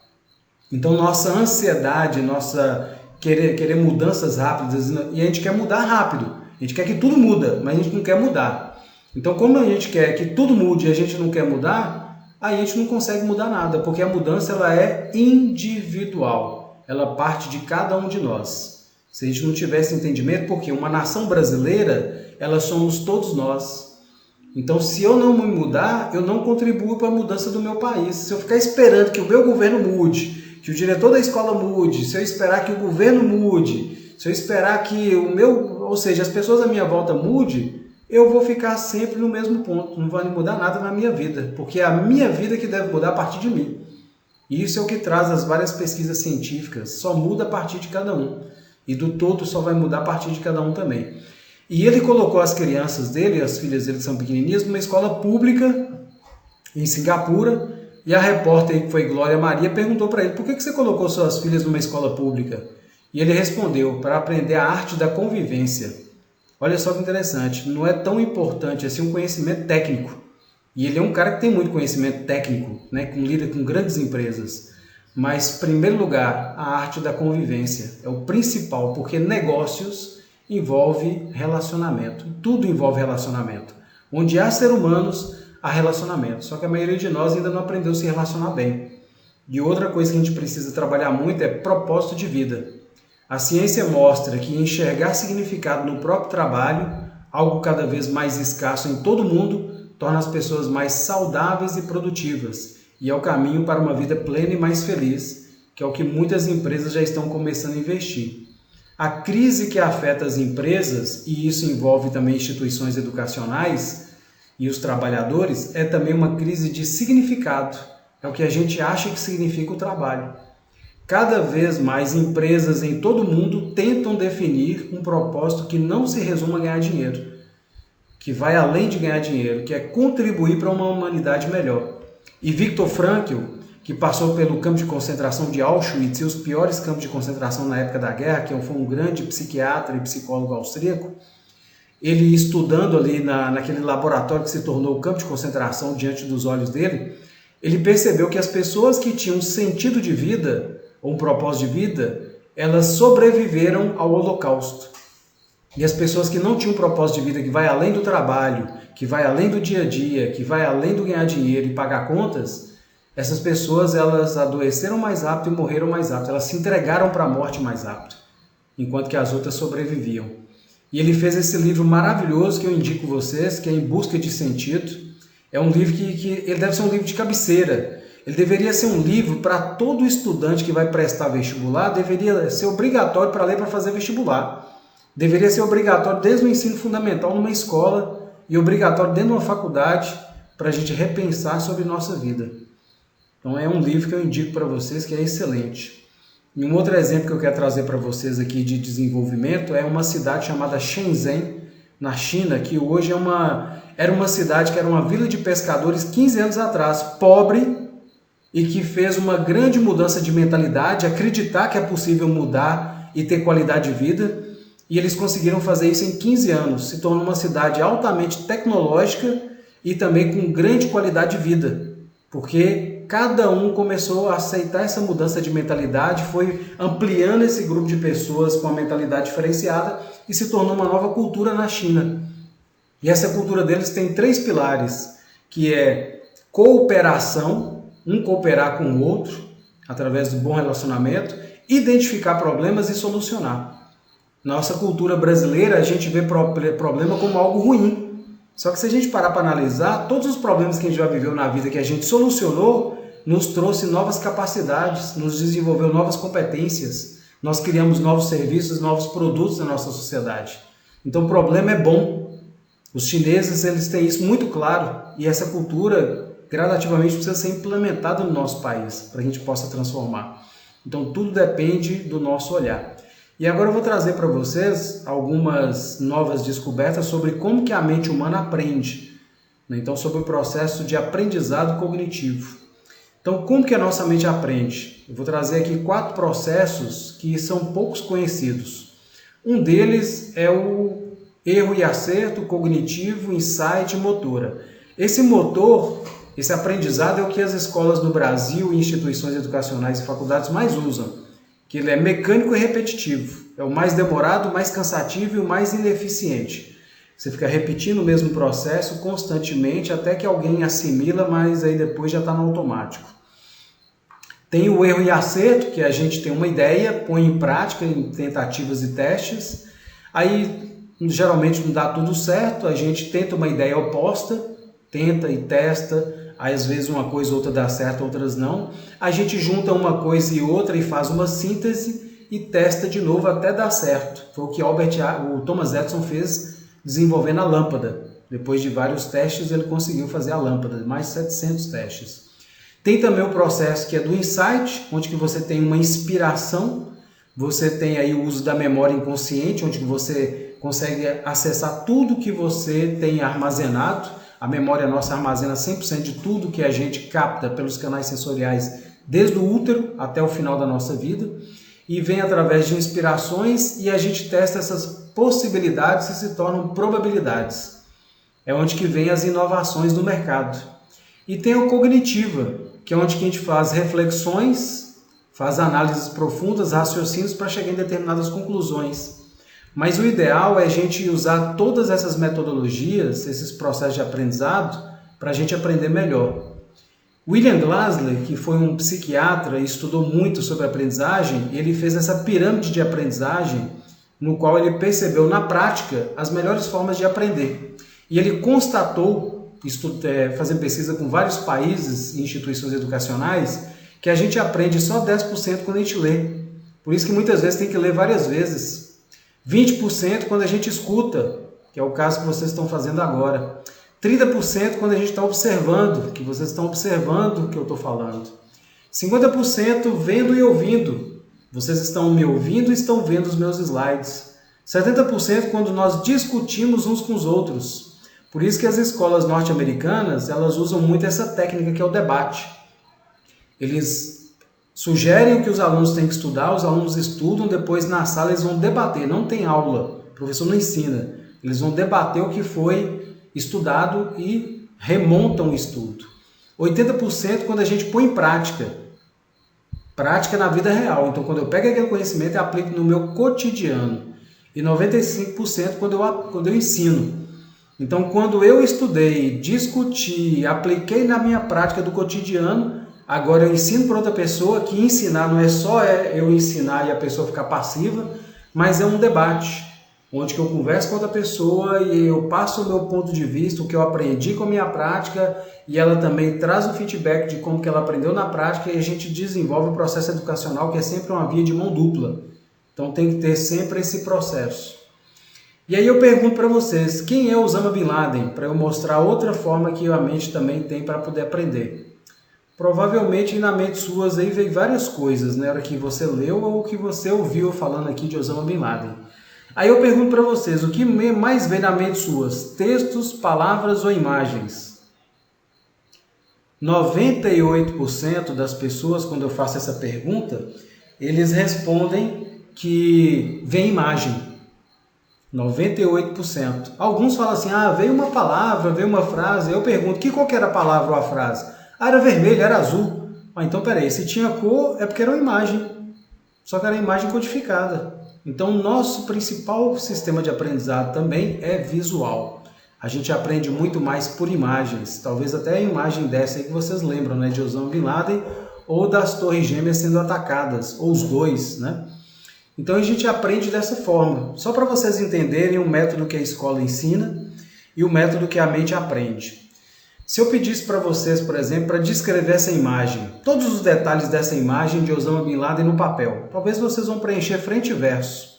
Então, nossa ansiedade, nossa querer mudanças rápidas, e a gente quer mudar rápido. A gente quer que tudo muda, mas a gente não quer mudar. Então, como a gente quer que tudo mude e a gente não quer mudar, a gente não consegue mudar nada, porque a mudança ela é individual. Ela parte de cada um de nós. Se a gente não tivesse entendimento, porque uma nação brasileira, ela somos todos nós. Então, se eu não me mudar, eu não contribuo para a mudança do meu país. Se eu ficar esperando que o meu governo mude, que o diretor da escola mude, se eu esperar que o governo mude, se eu esperar que ou seja, as pessoas à minha volta mudem, eu vou ficar sempre no mesmo ponto. Não vai mudar nada na minha vida, porque é a minha vida que deve mudar a partir de mim. E isso é o que traz as várias pesquisas científicas. Só muda a partir de cada um. E do todo só vai mudar a partir de cada um também. E ele colocou as crianças dele, as filhas dele que são pequenininhas, numa escola pública em Singapura. E a repórter, que foi Glória Maria, perguntou para ele: por que você colocou suas filhas numa escola pública? E ele respondeu: para aprender a arte da convivência. Olha só que interessante, não é tão importante assim um conhecimento técnico. E ele é um cara que tem muito conhecimento técnico, né, lida com grandes empresas. Mas, em primeiro lugar, a arte da convivência é o principal, porque negócios envolve relacionamento. Tudo envolve relacionamento. Onde há seres humanos, há relacionamento. Só que a maioria de nós ainda não aprendeu a se relacionar bem. E outra coisa que a gente precisa trabalhar muito é propósito de vida. A ciência mostra que enxergar significado no próprio trabalho, algo cada vez mais escasso em todo mundo, torna as pessoas mais saudáveis e produtivas. E é o caminho para uma vida plena e mais feliz, que é o que muitas empresas já estão começando a investir. A crise que afeta as empresas, e isso envolve também instituições educacionais e os trabalhadores, é também uma crise de significado. É o que a gente acha que significa o trabalho. Cada vez mais empresas em todo o mundo tentam definir um propósito que não se resume a ganhar dinheiro, que vai além de ganhar dinheiro, que é contribuir para uma humanidade melhor. E Viktor Frankl, que passou pelo campo de concentração de Auschwitz e os piores campos de concentração na época da guerra, que foi um grande psiquiatra e psicólogo austríaco, ele estudando ali naquele laboratório que se tornou o campo de concentração diante dos olhos dele, ele percebeu que as pessoas que tinham um sentido de vida, ou um propósito de vida, elas sobreviveram ao Holocausto. E as pessoas que não tinham um propósito de vida que vai além do trabalho, que vai além do dia a dia, que vai além do ganhar dinheiro e pagar contas, essas pessoas elas adoeceram mais rápido e morreram mais rápido. Elas se entregaram para a morte mais rápido, enquanto que as outras sobreviviam. E ele fez esse livro maravilhoso que eu indico vocês, que é Em Busca de Sentido. É um livro que ele deve ser um livro de cabeceira. Ele deveria ser um livro para todo estudante que vai prestar vestibular, deveria ser obrigatório para ler para fazer vestibular. Deveria ser obrigatório desde o ensino fundamental numa escola e obrigatório dentro de uma faculdade para a gente repensar sobre nossa vida. Então é um livro que eu indico para vocês que é excelente. E um outro exemplo que eu quero trazer para vocês aqui de desenvolvimento é uma cidade chamada Shenzhen, na China, que hoje era uma cidade que era uma vila de pescadores 15 anos atrás, pobre, e que fez uma grande mudança de mentalidade, acreditar que é possível mudar e ter qualidade de vida, e eles conseguiram fazer isso em 15 anos, se tornou uma cidade altamente tecnológica e também com grande qualidade de vida, porque cada um começou a aceitar essa mudança de mentalidade, foi ampliando esse grupo de pessoas com a mentalidade diferenciada e se tornou uma nova cultura na China. E essa cultura deles tem 3 pilares, que é cooperação, um cooperar com o outro, através do bom relacionamento, identificar problemas e solucionar. Nossa cultura brasileira, a gente vê problema como algo ruim. Só que se a gente parar para analisar, todos os problemas que a gente já viveu na vida, que a gente solucionou, nos trouxe novas capacidades, nos desenvolveu novas competências. Nós criamos novos serviços, novos produtos na nossa sociedade. Então o problema é bom. Os chineses eles têm isso muito claro e essa cultura gradativamente precisa ser implementada no nosso país para que a gente possa transformar. Então tudo depende do nosso olhar. E agora eu vou trazer para vocês algumas novas descobertas sobre como que a mente humana aprende. Então sobre o processo de aprendizado cognitivo. Então como que a nossa mente aprende? Eu vou trazer aqui 4 processos que são poucos conhecidos. Um deles é o erro e acerto, cognitivo, insight e motora. Esse motor, esse aprendizado é o que as escolas no Brasil, instituições educacionais e faculdades mais usam, que ele é mecânico e repetitivo. É o mais demorado, o mais cansativo e o mais ineficiente. Você fica repetindo o mesmo processo constantemente até que alguém assimila, mas aí depois já está no automático. Tem o erro e acerto, que a gente tem uma ideia, põe em prática em tentativas e testes, aí geralmente não dá tudo certo, a gente tenta uma ideia oposta, tenta e testa, aí às vezes uma coisa ou outra dá certo, outras não. A gente junta uma coisa e outra e faz uma síntese e testa de novo até dar certo. Foi o que o Thomas Edison fez desenvolvendo a lâmpada. Depois de vários testes ele conseguiu fazer a lâmpada, mais de 700 testes. Tem também o processo que é do insight, onde que você tem uma inspiração, você tem aí o uso da memória inconsciente, onde que você consegue acessar tudo que você tem armazenado. A memória nossa armazena 100% de tudo que a gente capta pelos canais sensoriais, desde o útero até o final da nossa vida, e vem através de inspirações e a gente testa essas possibilidades e se tornam probabilidades. É onde que vem as inovações do mercado. E tem a cognitiva, que é onde que a gente faz reflexões faz análises profundas, raciocínios para chegar em determinadas conclusões. Mas o ideal é a gente usar todas essas metodologias, esses processos de aprendizado, para a gente aprender melhor. William Glasser, que foi um psiquiatra e estudou muito sobre aprendizagem, ele fez essa pirâmide de aprendizagem, no qual ele percebeu na prática as melhores formas de aprender. E ele constatou, fazendo pesquisa com vários países e instituições educacionais, que a gente aprende só 10% quando a gente lê. Por isso que muitas vezes tem que ler várias vezes. 20% quando a gente escuta, que é o caso que vocês estão fazendo agora. 30% quando a gente está observando, que vocês estão observando o que eu estou falando. 50% vendo e ouvindo. Vocês estão me ouvindo e estão vendo os meus slides. 70% quando nós discutimos uns com os outros. Por isso que as escolas norte-americanas, elas usam muito essa técnica que é o debate. Eles sugerem o que os alunos têm que estudar, os alunos estudam, depois na sala eles vão debater. Não tem aula, o professor não ensina. Eles vão debater o que foi estudado e remontam o estudo. 80% quando a gente põe em prática. Prática na vida real. Então, quando eu pego aquele conhecimento e aplico no meu cotidiano. E 95% quando eu ensino. Então, quando eu estudei, discuti, apliquei na minha prática do cotidiano, agora eu ensino para outra pessoa, que ensinar não é só eu ensinar e a pessoa ficar passiva, mas é um debate, onde que eu converso com outra pessoa e eu passo o meu ponto de vista, o que eu aprendi com a minha prática, e ela também traz o feedback de como que ela aprendeu na prática, e a gente desenvolve o processo educacional, que é sempre uma via de mão dupla. Então tem que ter sempre esse processo. E aí eu pergunto para vocês, quem é Osama Bin Laden? Para eu mostrar outra forma que a mente também tem para poder aprender. Provavelmente na mente suas aí veio várias coisas, né? Na hora que você leu ou que você ouviu falando aqui de Osama Bin Laden. Aí eu pergunto para vocês, o que mais vem na mente suas? Textos, palavras ou imagens? 98% das pessoas, quando eu faço essa pergunta, eles respondem que vem imagem. 98%. Alguns falam assim, veio uma palavra, veio uma frase. Eu pergunto, qual que era a palavra ou a frase? Era vermelho, era azul. Então, peraí, se tinha cor, é porque era uma imagem. Só que era uma imagem codificada. Então, nosso principal sistema de aprendizado também é visual. A gente aprende muito mais por imagens. Talvez até a imagem dessa aí que vocês lembram, né? De Osama Bin Laden ou das Torres Gêmeas sendo atacadas, ou os dois, né? Então a gente aprende dessa forma, só para vocês entenderem o método que a escola ensina e o método que a mente aprende. Se eu pedisse para vocês, por exemplo, para descrever essa imagem, todos os detalhes dessa imagem de Osama Bin Laden no papel, talvez vocês vão preencher frente e verso.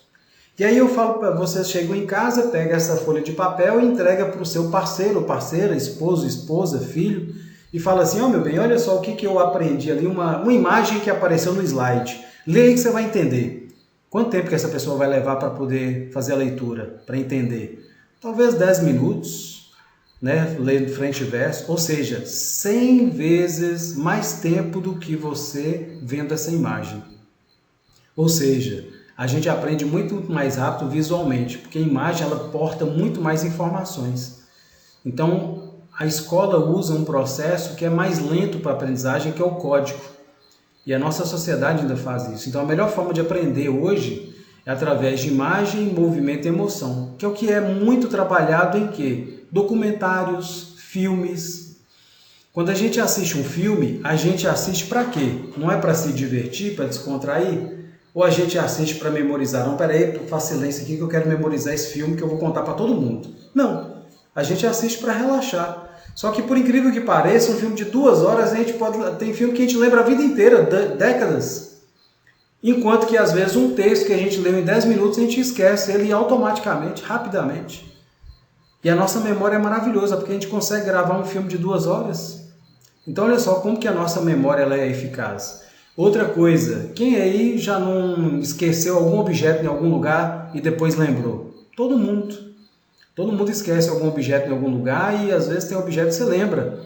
E aí eu falo para vocês, chegam em casa, pega essa folha de papel e entrega para o seu parceiro ou parceira, esposo, esposa, filho, e fala assim, meu bem, olha só o que eu aprendi ali, uma imagem que apareceu no slide. Lê aí que você vai entender. Quanto tempo que essa pessoa vai levar para poder fazer a leitura, para entender? Talvez 10 minutos, né? Lendo frente e verso, ou seja, 100 vezes mais tempo do que você vendo essa imagem. Ou seja, a gente aprende muito mais rápido visualmente, porque a imagem ela porta muito mais informações. Então, a escola usa um processo que é mais lento para a aprendizagem, que é o código. E a nossa sociedade ainda faz isso. Então a melhor forma de aprender hoje é através de imagem, movimento e emoção. Que é o que é muito trabalhado em quê? Documentários, filmes. Quando a gente assiste um filme, a gente assiste para quê? Não é para se divertir, para descontrair? Ou a gente assiste para memorizar? Não, peraí, faz silêncio aqui que eu quero memorizar esse filme que eu vou contar para todo mundo. Não, a gente assiste para relaxar. Só que, por incrível que pareça, um filme de 2 horas, tem filme que a gente lembra a vida inteira, décadas. Enquanto que, às vezes, um texto que a gente leu em 10 minutos, a gente esquece ele automaticamente, rapidamente. E a nossa memória é maravilhosa, porque a gente consegue gravar um filme de 2 horas. Então, olha só como que a nossa memória ela é eficaz. Outra coisa, quem aí já não esqueceu algum objeto em algum lugar e depois lembrou? Todo mundo. Todo mundo esquece algum objeto em algum lugar e às vezes tem objeto que você lembra.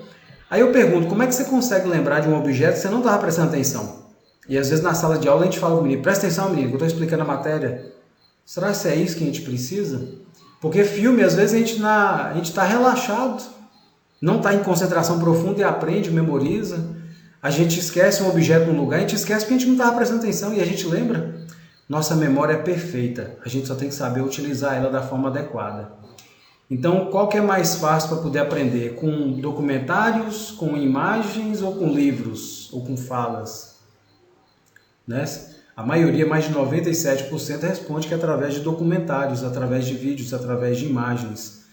Aí eu pergunto, como é que você consegue lembrar de um objeto que você não estava prestando atenção? E às vezes na sala de aula a gente fala para o menino, presta atenção menino, que eu estou explicando a matéria. Será que é isso que a gente precisa? Porque filme, às vezes a gente está relaxado, não está em concentração profunda e aprende, memoriza. A gente esquece um objeto num lugar, a gente esquece porque a gente não estava prestando atenção e a gente lembra. Nossa memória é perfeita, a gente só tem que saber utilizar ela da forma adequada. Então, qual que é mais fácil para poder aprender? Com documentários, com imagens ou com livros, ou com falas? Né? A maioria, mais de 97%, responde que é através de documentários, através de vídeos, através de imagens.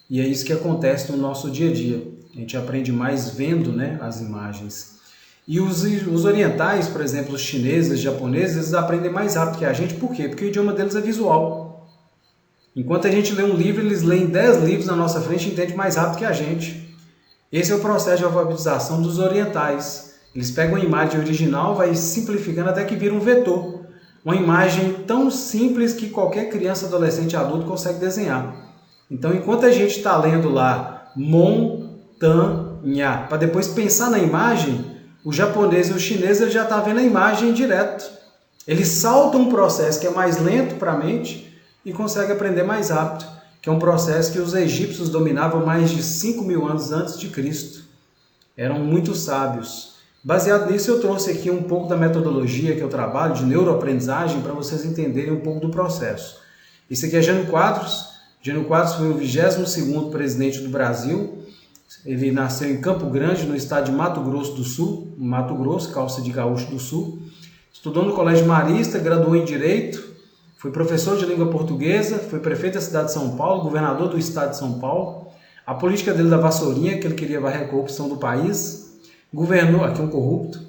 E é isso que acontece no nosso dia a dia. A gente aprende mais vendo, né, as imagens. E os orientais, por exemplo, os chineses, os japoneses, eles aprendem mais rápido que a gente. Por quê? Porque o idioma deles é visual. Enquanto a gente lê um livro, eles leem 10 livros na nossa frente e entendem mais rápido que a gente. Esse é o processo de alfabetização dos orientais. Eles pegam a imagem original, vai simplificando até que vira um vetor. Uma imagem tão simples que qualquer criança, adolescente e adulto consegue desenhar. Então, enquanto a gente está lendo lá montanha, para depois pensar na imagem, o japonês e o chinês ele já está vendo a imagem direto. Eles saltam um processo que é mais lento para a mente e consegue aprender mais rápido, que é um processo que os egípcios dominavam mais de 5.000 anos antes de Cristo. Eram muito sábios. Baseado nisso, eu trouxe aqui um pouco da metodologia que eu trabalho, de neuroaprendizagem, para vocês entenderem um pouco do processo. Esse aqui é Jânio Quadros. Jânio Quadros foi o 22º presidente do Brasil. Ele nasceu em Campo Grande, no estado de Mato Grosso do Sul, Mato Grosso, calça de gaúcho do Sul. Estudou no Colégio Marista, graduou em Direito, foi professor de língua portuguesa, foi prefeito da cidade de São Paulo, governador do estado de São Paulo. A política dele da vassourinha, que ele queria varrer a corrupção do país. Governou, aqui um corrupto,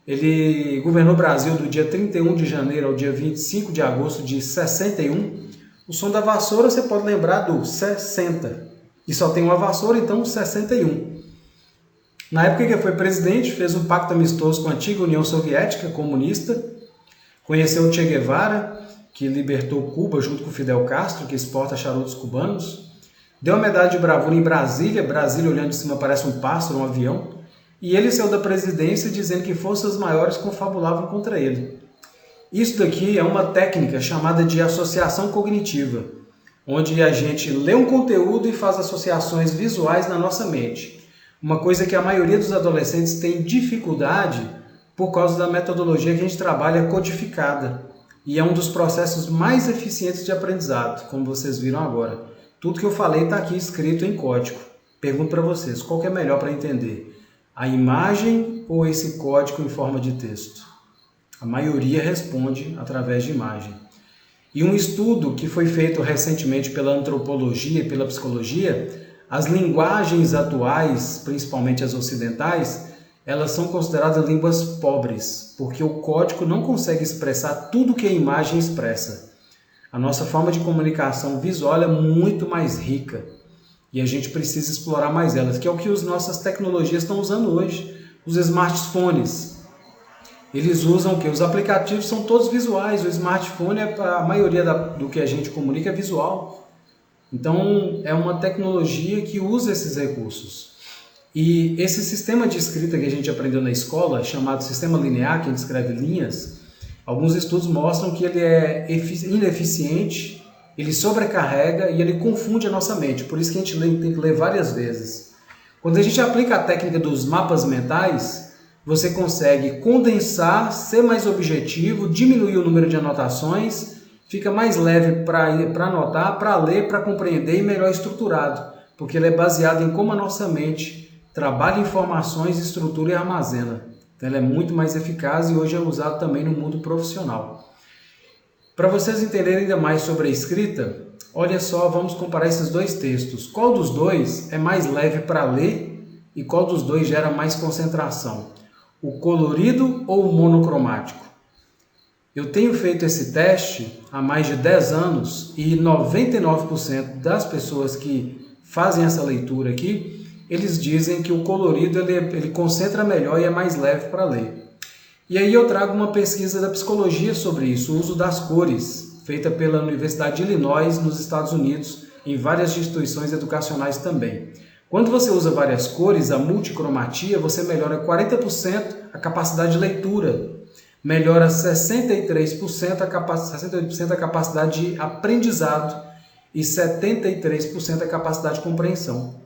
ele governou o Brasil do dia 31 de janeiro ao dia 25 de agosto de 61. O som da vassoura você pode lembrar do 60. E só tem uma vassoura, então 61. Na época que ele foi presidente, fez um pacto amistoso com a antiga União Soviética comunista, conheceu o Che Guevara, que libertou Cuba junto com Fidel Castro, que exporta charutos cubanos, deu a medalha de bravura em Brasília, Brasília olhando de cima parece um pássaro, um avião, e ele saiu da presidência dizendo que forças maiores confabulavam contra ele. Isso daqui é uma técnica chamada de associação cognitiva, onde a gente lê um conteúdo e faz associações visuais na nossa mente. Uma coisa que a maioria dos adolescentes tem dificuldade por causa da metodologia que a gente trabalha codificada. E é um dos processos mais eficientes de aprendizado, como vocês viram agora. Tudo que eu falei está aqui escrito em código. Pergunto para vocês, qual que é melhor para entender? A imagem ou esse código em forma de texto? A maioria responde através de imagem. E um estudo que foi feito recentemente pela antropologia e pela psicologia, as linguagens atuais, principalmente as ocidentais, elas são consideradas línguas pobres, porque o código não consegue expressar tudo que a imagem expressa. A nossa forma de comunicação visual é muito mais rica e a gente precisa explorar mais elas, que é o que as nossas tecnologias estão usando hoje. Os smartphones, eles usam o quê? Os aplicativos são todos visuais, o smartphone, a maioria do que a gente comunica é visual. Então, é uma tecnologia que usa esses recursos. E esse sistema de escrita que a gente aprendeu na escola, chamado sistema linear, que a gente escreve linhas, alguns estudos mostram que ele é ineficiente, ele sobrecarrega e ele confunde a nossa mente. Por isso que a gente tem que ler várias vezes. Quando a gente aplica a técnica dos mapas mentais, você consegue condensar, ser mais objetivo, diminuir o número de anotações, fica mais leve para anotar, para ler, para compreender e melhor estruturado, porque ele é baseado em como a nossa mente trabalha informações, estrutura e armazena. Então ele é muito mais eficaz e hoje é usado também no mundo profissional. Para vocês entenderem ainda mais sobre a escrita, olha só, vamos comparar esses dois textos. Qual dos dois é mais leve para ler e qual dos dois gera mais concentração? O colorido ou o monocromático? Eu tenho feito esse teste há mais de 10 anos e 99% das pessoas que fazem essa leitura aqui, eles dizem que o colorido ele concentra melhor e é mais leve para ler. E aí eu trago uma pesquisa da psicologia sobre isso, o uso das cores, feita pela Universidade de Illinois, nos Estados Unidos, em várias instituições educacionais também. Quando você usa várias cores, a multicromatia, você melhora 40% a capacidade de leitura, melhora 68% a capacidade de aprendizado e 73% a capacidade de compreensão.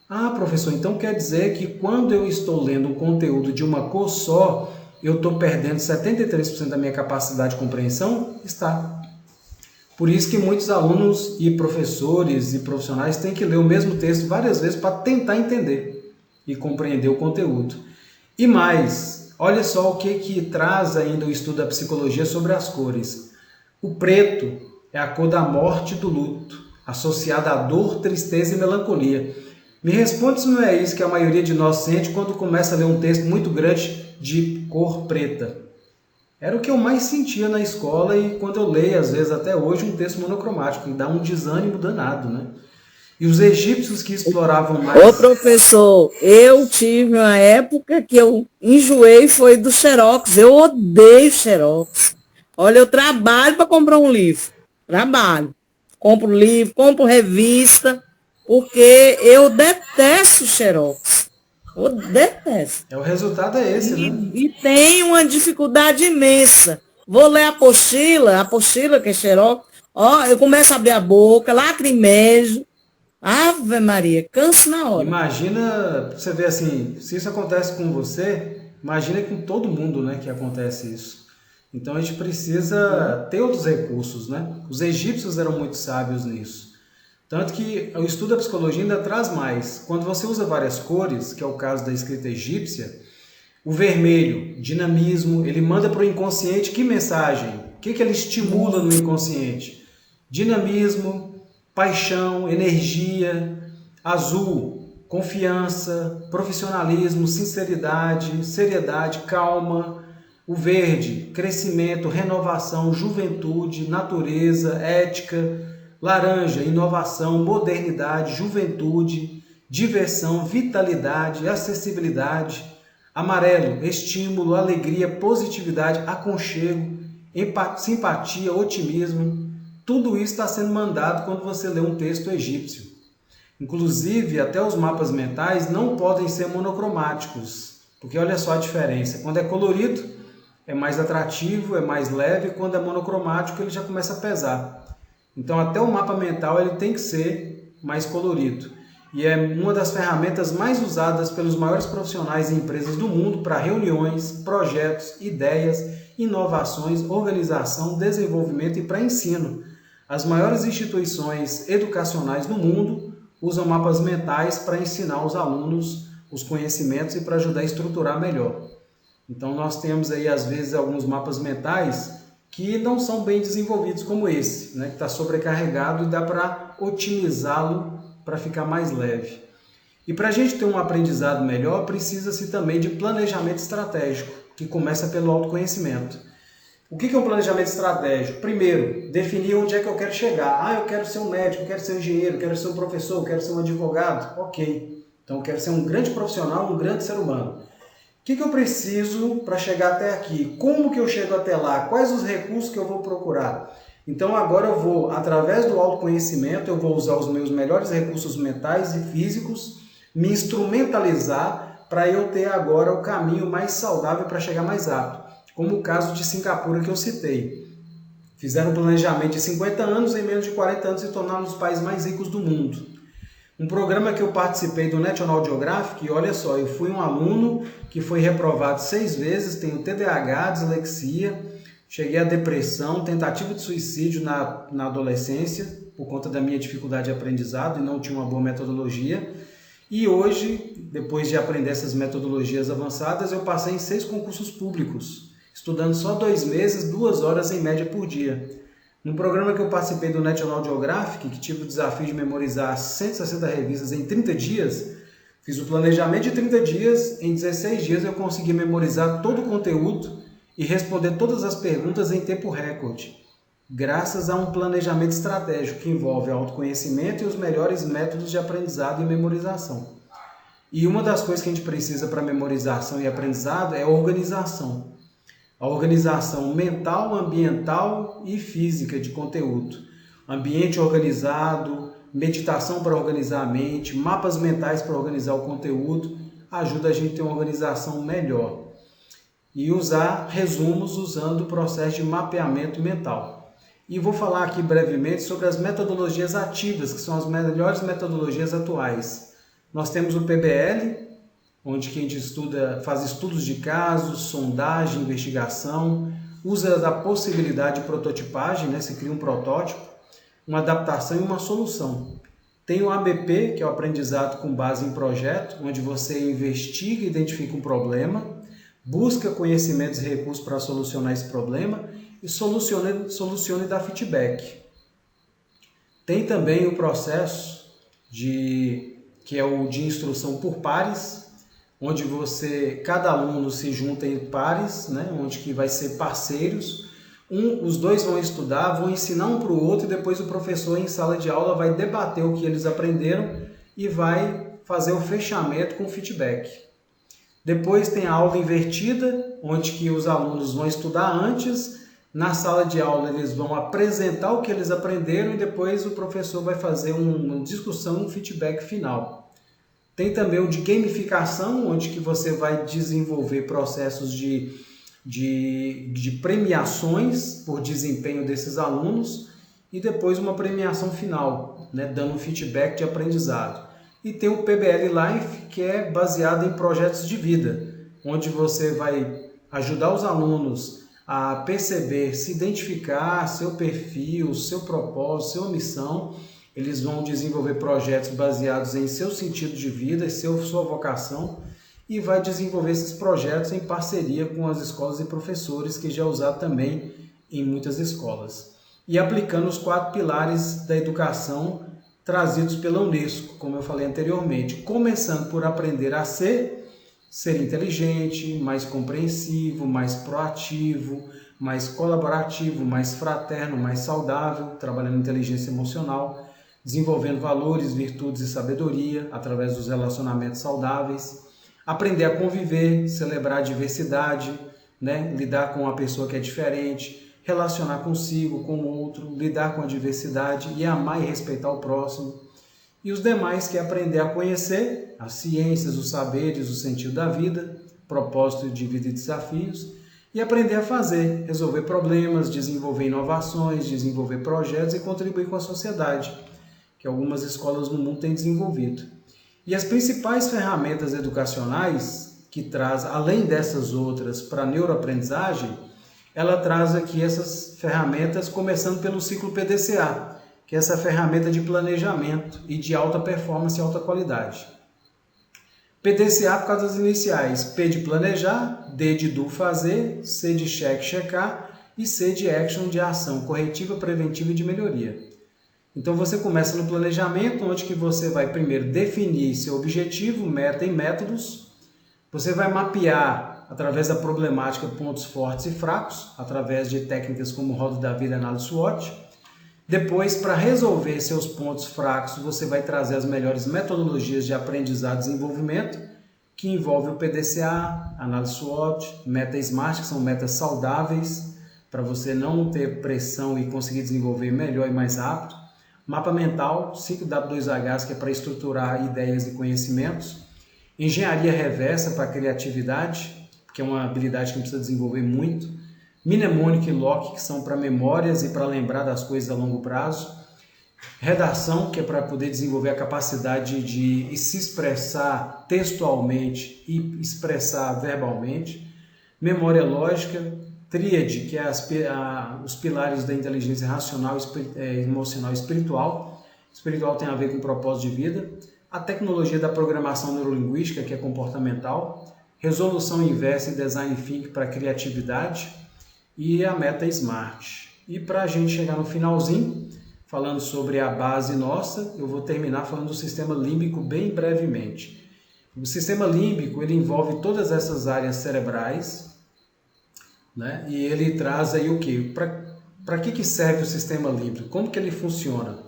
Ah, professor, então quer dizer que quando eu estou lendo um conteúdo de uma cor só, eu estou perdendo 73% da minha capacidade de compreensão? Está. Por isso que muitos alunos e professores e profissionais têm que ler o mesmo texto várias vezes para tentar entender e compreender o conteúdo. E mais, olha só o que traz ainda o estudo da psicologia sobre as cores. O preto é a cor da morte e do luto, associada à dor, tristeza e melancolia. Me responde se não é isso que a maioria de nós sente quando começa a ler um texto muito grande de cor preta. Era o que eu mais sentia na escola e quando eu leio, às vezes até hoje, um texto monocromático, que dá um desânimo danado, né? E os egípcios que exploravam mais... Ô, professor, eu tive uma época que eu enjoei, foi do Xerox. Eu odeio Xerox. Olha, eu trabalho para comprar um livro. Trabalho. Compro livro, compro revista, porque eu detesto Xerox. Eu detesto. O resultado é esse, né? E tenho uma dificuldade imensa. Vou ler a apostila que é Xerox, ó, eu começo a abrir a boca, lacrimejo. Ave Maria, canso na hora. Imagina, você vê assim, se isso acontece com você, imagina com todo mundo, né, que acontece isso. Então a gente precisa ter outros recursos, né? Os egípcios eram muito sábios nisso. Tanto que o estudo da psicologia ainda traz mais. Quando você usa várias cores, que é o caso da escrita egípcia, o vermelho, dinamismo, ele manda para o inconsciente que mensagem? O que ele estimula no inconsciente? Dinamismo, paixão, energia. Azul, confiança, profissionalismo, sinceridade, seriedade, calma. O verde, crescimento, renovação, juventude, natureza, ética. Laranja, inovação, modernidade, juventude, diversão, vitalidade, acessibilidade. Amarelo, estímulo, alegria, positividade, aconchego, simpatia, otimismo. Tudo isso está sendo mandado quando você lê um texto egípcio. Inclusive, até os mapas mentais não podem ser monocromáticos, porque olha só a diferença. Quando é colorido, é mais atrativo, é mais leve. Quando é monocromático, ele já começa a pesar. Então, até o mapa mental ele tem que ser mais colorido. E é uma das ferramentas mais usadas pelos maiores profissionais e empresas do mundo para reuniões, projetos, ideias, inovações, organização, desenvolvimento e para ensino. As maiores instituições educacionais do mundo usam mapas mentais para ensinar os alunos os conhecimentos e para ajudar a estruturar melhor. Então, nós temos aí, às vezes, alguns mapas mentais que não são bem desenvolvidos como esse, né, que está sobrecarregado e dá para otimizá-lo para ficar mais leve. E para a gente ter um aprendizado melhor, precisa-se também de planejamento estratégico, que começa pelo autoconhecimento. O que é um planejamento estratégico? Primeiro, definir onde é que eu quero chegar. Ah, eu quero ser um médico, eu quero ser um engenheiro, eu quero ser um professor, eu quero ser um advogado. Ok. Então eu quero ser um grande profissional, um grande ser humano. O que eu preciso para chegar até aqui? Como que eu chego até lá? Quais os recursos que eu vou procurar? Então agora eu vou, através do autoconhecimento, eu vou usar os meus melhores recursos mentais e físicos, me instrumentalizar para eu ter agora o caminho mais saudável para chegar mais rápido. Como o caso de Singapura que eu citei. Fizeram um planejamento de 50 anos, em menos de 40 anos se tornaram um dos países mais ricos do mundo. Um programa que eu participei do National Geographic, e olha só, eu fui um aluno que foi reprovado 6 vezes, tenho TDAH, dislexia, cheguei à depressão, tentativa de suicídio na adolescência, por conta da minha dificuldade de aprendizado e não tinha uma boa metodologia. E hoje, depois de aprender essas metodologias avançadas, eu passei em 6 concursos públicos, estudando só 2 meses, 2 horas em média por dia. No programa que eu participei do National Geographic, que tive o desafio de memorizar 160 revistas em 30 dias, fiz o planejamento de 30 dias, em 16 dias eu consegui memorizar todo o conteúdo e responder todas as perguntas em tempo recorde, graças a um planejamento estratégico que envolve autoconhecimento e os melhores métodos de aprendizado e memorização. E uma das coisas que a gente precisa para memorização e aprendizado é a organização. A organização mental, ambiental e física de conteúdo. Ambiente organizado, meditação para organizar a mente, mapas mentais para organizar o conteúdo, ajuda a gente a ter uma organização melhor. E usar resumos usando o processo de mapeamento mental. E vou falar aqui brevemente sobre as metodologias ativas, que são as melhores metodologias atuais. Nós temos o PBL, onde que a gente faz estudos de casos, sondagem, investigação, usa da possibilidade de prototipagem, né? Se cria um protótipo, uma adaptação e uma solução. Tem o ABP, que é o aprendizado com base em projeto, onde você investiga e identifica um problema, busca conhecimentos e recursos para solucionar esse problema e soluciona e dá feedback. Tem também o processo que é o de instrução por pares, onde cada aluno se junta em pares, né? Onde que vai ser parceiros. Os dois vão estudar, vão ensinar um para o outro e depois o professor em sala de aula vai debater o que eles aprenderam e vai fazer o fechamento com feedback. Depois tem a aula invertida, onde que os alunos vão estudar antes, na sala de aula eles vão apresentar o que eles aprenderam e depois o professor vai fazer uma discussão, um feedback final. Tem também o de gamificação, onde que você vai desenvolver processos de premiações por desempenho desses alunos e depois uma premiação final, né, dando um feedback de aprendizado. E tem o PBL Life, que é baseado em projetos de vida, onde você vai ajudar os alunos a perceber, se identificar seu perfil, seu propósito, sua missão. Eles vão desenvolver projetos baseados em seu sentido de vida, sua vocação, e vai desenvolver esses projetos em parceria com as escolas e professores, que já usaram também em muitas escolas. E aplicando os 4 pilares da educação trazidos pela Unesco, como eu falei anteriormente, começando por aprender a ser inteligente, mais compreensivo, mais proativo, mais colaborativo, mais fraterno, mais saudável, trabalhando inteligência emocional, desenvolvendo valores, virtudes e sabedoria através dos relacionamentos saudáveis, aprender a conviver, celebrar a diversidade, né? Lidar com a pessoa que é diferente, relacionar consigo, com o outro, lidar com a diversidade e amar e respeitar o próximo. E os demais, que é aprender a conhecer as ciências, os saberes, o sentido da vida, propósito de vida e desafios, e aprender a fazer, resolver problemas, desenvolver inovações, desenvolver projetos e contribuir com a sociedade, que algumas escolas no mundo têm desenvolvido. E as principais ferramentas educacionais que traz, além dessas outras, para a neuroaprendizagem, ela traz aqui essas ferramentas, começando pelo ciclo PDCA, que é essa ferramenta de planejamento e de alta performance e alta qualidade. PDCA por causa das iniciais, P de planejar, D de do fazer, C de check, checar e C de action, de ação corretiva, preventiva e de melhoria. Então você começa no planejamento, onde que você vai primeiro definir seu objetivo, meta e métodos. Você vai mapear, através da problemática, pontos fortes e fracos, através de técnicas como roda da vida e análise SWOT. Depois, para resolver seus pontos fracos, você vai trazer as melhores metodologias de aprendizado e desenvolvimento, que envolve o PDCA, análise SWOT, meta SMART, que são metas saudáveis, para você não ter pressão e conseguir desenvolver melhor e mais rápido. Mapa mental, 5W2H, que é para estruturar ideias e conhecimentos. Engenharia reversa para criatividade, que é uma habilidade que a gente precisa desenvolver muito. Mnemonic e Lock, que são para memórias e para lembrar das coisas a longo prazo. Redação, que é para poder desenvolver a capacidade de se expressar textualmente e expressar verbalmente. Memória lógica. Tríade, que é os pilares da inteligência racional, emocional e espiritual. Espiritual tem a ver com o propósito de vida. A tecnologia da programação neurolinguística, que é comportamental. Resolução inversa e design thinking para criatividade. E a meta SMART. E para a gente chegar no finalzinho, falando sobre a base nossa, eu vou terminar falando do sistema límbico bem brevemente. O sistema límbico, ele envolve todas essas áreas cerebrais, né? E ele traz aí o quê? Para que serve o sistema límbico? Como que ele funciona?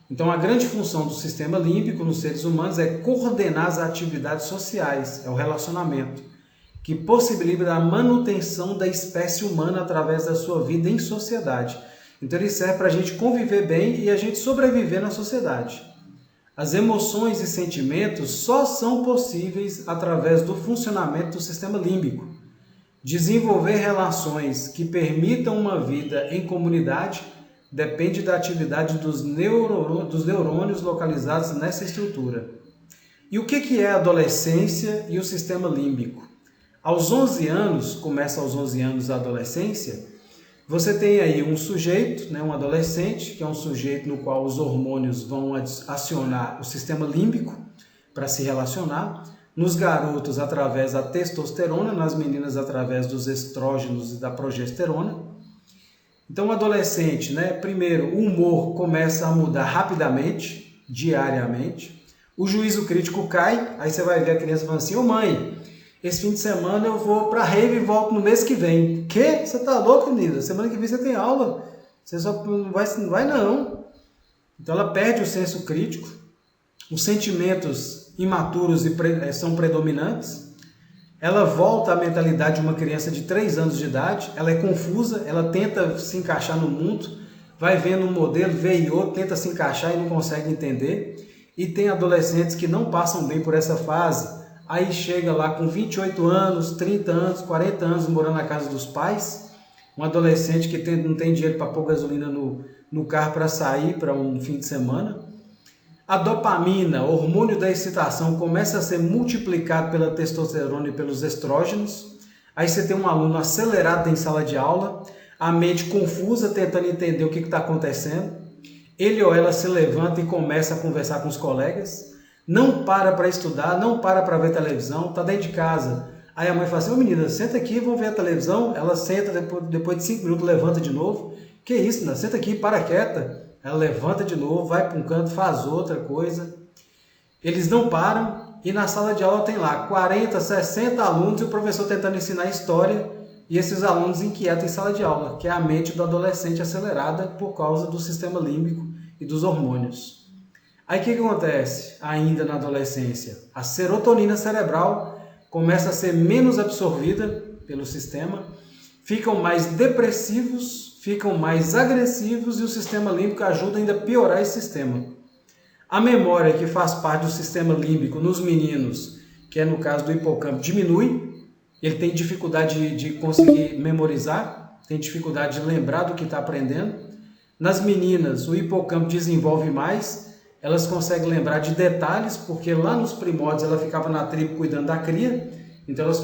Então, a grande função do sistema límbico nos seres humanos é coordenar as atividades sociais, é o relacionamento, que possibilita a manutenção da espécie humana através da sua vida em sociedade. Então, ele serve para a gente conviver bem e a gente sobreviver na sociedade. As emoções e sentimentos só são possíveis através do funcionamento do sistema límbico. Desenvolver relações que permitam uma vida em comunidade depende da atividade dos neurônios localizados nessa estrutura. E o que é a adolescência e o sistema límbico? Aos 11 anos, começa aos 11 anos a adolescência, você tem aí um sujeito, né, um adolescente, que é um sujeito no qual os hormônios vão acionar o sistema límbico para se relacionar, nos garotos através da testosterona, nas meninas através dos estrógenos e da progesterona. Então o adolescente, né, primeiro, o humor começa a mudar rapidamente, diariamente, o juízo crítico cai, aí você vai ver a criança falando assim, ô mãe, esse fim de semana eu vou para rave e volto no mês que vem. Que? Você tá louco, menina? Semana que vem você tem aula. Você só não vai não. Então ela perde o senso crítico. Os sentimentos imaturos são predominantes. Ela volta à mentalidade de uma criança de 3 anos de idade. Ela é confusa, ela tenta se encaixar no mundo, vai vendo um modelo, vê e outro, tenta se encaixar e não consegue entender. E tem adolescentes que não passam bem por essa fase. Aí chega lá com 28 anos, 30 anos, 40 anos morando na casa dos pais, um adolescente que não tem dinheiro para pôr gasolina no carro para sair para um fim de semana. A dopamina, hormônio da excitação, começa a ser multiplicado pela testosterona e pelos estrógenos. Aí você tem um aluno acelerado em sala de aula, a mente confusa tentando entender o que está acontecendo. Ele ou ela se levanta e começa a conversar com os colegas. Não para estudar, não para ver televisão, está dentro de casa. Aí a mãe fala assim, ô menina, senta aqui, vamos ver a televisão. Ela senta, depois de 5 minutos levanta de novo. Que isso, menina? Senta aqui, para quieta. Ela levanta de novo, vai para um canto, faz outra coisa. Eles não param e na sala de aula tem lá 40, 60 alunos e o professor tentando ensinar história e esses alunos inquietos em sala de aula, que é a mente do adolescente acelerada por causa do sistema límbico e dos hormônios. Aí o que acontece ainda na adolescência? A serotonina cerebral começa a ser menos absorvida pelo sistema, ficam mais depressivos, ficam mais agressivos e o sistema límbico ajuda ainda a piorar esse sistema. A memória que faz parte do sistema límbico nos meninos, que é no caso do hipocampo, diminui, ele tem dificuldade de conseguir memorizar, tem dificuldade de lembrar do que está aprendendo. Nas meninas, o hipocampo desenvolve mais, elas conseguem lembrar de detalhes, porque lá nos primórdios ela ficava na tribo cuidando da cria, então elas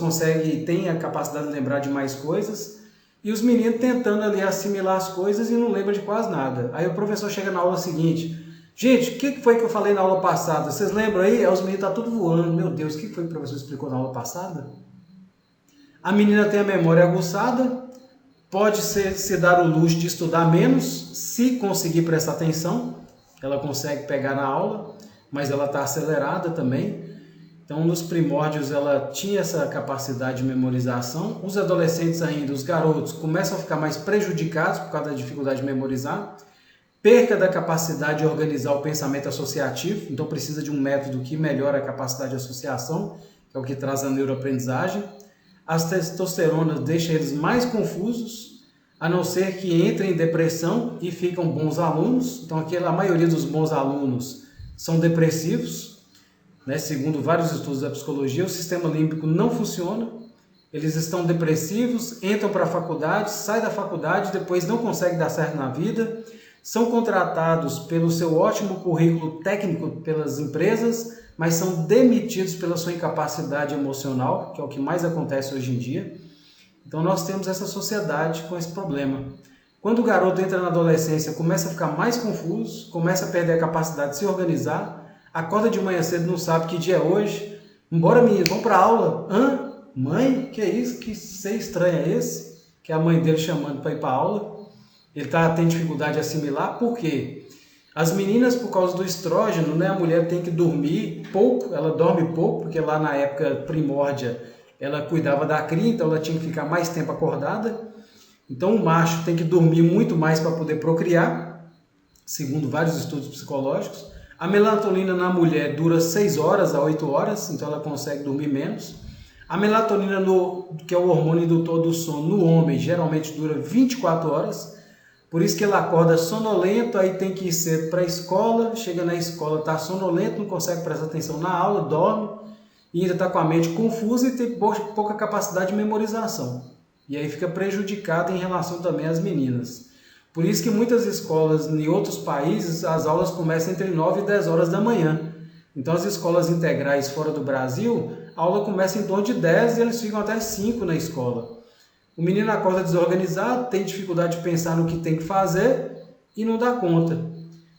têm a capacidade de lembrar de mais coisas, e os meninos tentando ali assimilar as coisas e não lembram de quase nada. Aí o professor chega na aula seguinte, gente, o que foi que eu falei na aula passada? Vocês lembram aí? Os meninos estão tudo voando, meu Deus, o que foi que o professor explicou na aula passada? A menina tem a memória aguçada, pode se dar o luxo de estudar menos, se conseguir prestar atenção, ela consegue pegar na aula, mas ela está acelerada também. Então, nos primórdios, ela tinha essa capacidade de memorização. Os adolescentes ainda, os garotos, começam a ficar mais prejudicados por causa da dificuldade de memorizar. Perca da capacidade de organizar o pensamento associativo. Então, precisa de um método que melhora a capacidade de associação, que é o que traz a neuroaprendizagem. As testosteronas deixam eles mais confusos, a não ser que entrem em depressão e ficam bons alunos. Então, a maioria dos bons alunos são depressivos, né? Segundo vários estudos da psicologia, o sistema límbico não funciona, eles estão depressivos, entram para a faculdade, saem da faculdade, depois não conseguem dar certo na vida, são contratados pelo seu ótimo currículo técnico pelas empresas, mas são demitidos pela sua incapacidade emocional, que é o que mais acontece hoje em dia. Então nós temos essa sociedade com esse problema. Quando o garoto entra na adolescência, começa a ficar mais confuso, começa a perder a capacidade de se organizar, acorda de manhã cedo, não sabe que dia é hoje, embora meninos, vamos para a aula. Hã? Mãe? Que é isso? Que ser estranho é esse? Que é a mãe dele chamando para ir para a aula. Ele tem dificuldade de assimilar, por quê? As meninas, por causa do estrógeno, né, a mulher tem que dormir pouco, ela dorme pouco, porque lá na época primórdia, ela cuidava da cria, então ela tinha que ficar mais tempo acordada. Então o macho tem que dormir muito mais para poder procriar, segundo vários estudos psicológicos. A melatonina na mulher dura 6 horas a 8 horas, então ela consegue dormir menos. A melatonina, que é o hormônio indutor do sono, no homem, geralmente dura 24 horas. Por isso que ele acorda sonolento, aí tem que ir cedo para a escola, chega na escola, está sonolento, não consegue prestar atenção na aula, dorme, e ainda está com a mente confusa e tem pouca capacidade de memorização. E aí fica prejudicado em relação também às meninas. Por isso que muitas escolas em outros países, as aulas começam entre 9 e 10 horas da manhã. Então, as escolas integrais fora do Brasil, a aula começa em torno de 10 e eles ficam até 5 na escola. O menino acorda desorganizado, tem dificuldade de pensar no que tem que fazer e não dá conta.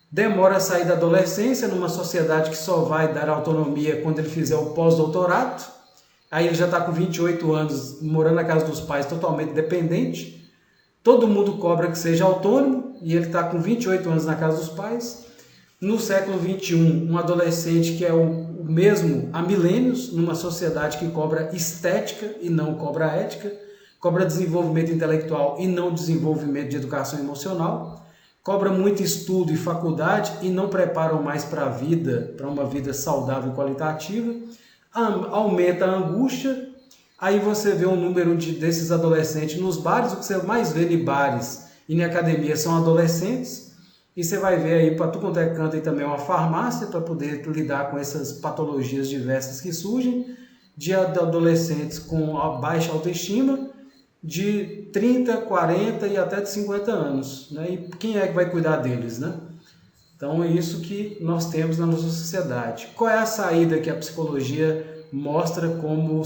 Demora a sair da adolescência numa sociedade que só vai dar autonomia quando ele fizer o pós-doutorado. Aí ele já está com 28 anos, morando na casa dos pais, totalmente dependente. Todo mundo cobra que seja autônomo e ele está com 28 anos na casa dos pais. No século XXI, um adolescente que é o mesmo há milênios, numa sociedade que cobra estética e não cobra ética, cobra desenvolvimento intelectual e não desenvolvimento de educação emocional, cobra muito estudo e faculdade e não preparam mais para a vida, para uma vida saudável e qualitativa, aumenta a angústia, aí você vê um número desses adolescentes nos bares, o que você mais vê em bares e na academia são adolescentes, e você vai ver aí para tu quanto é canto aí também uma farmácia para poder lidar com essas patologias diversas que surgem, de adolescentes com baixa autoestima, de 30, 40 e até de 50 anos, né? E quem é que vai cuidar deles, né? Então é isso que nós temos na nossa sociedade. Qual é a saída que a psicologia mostra como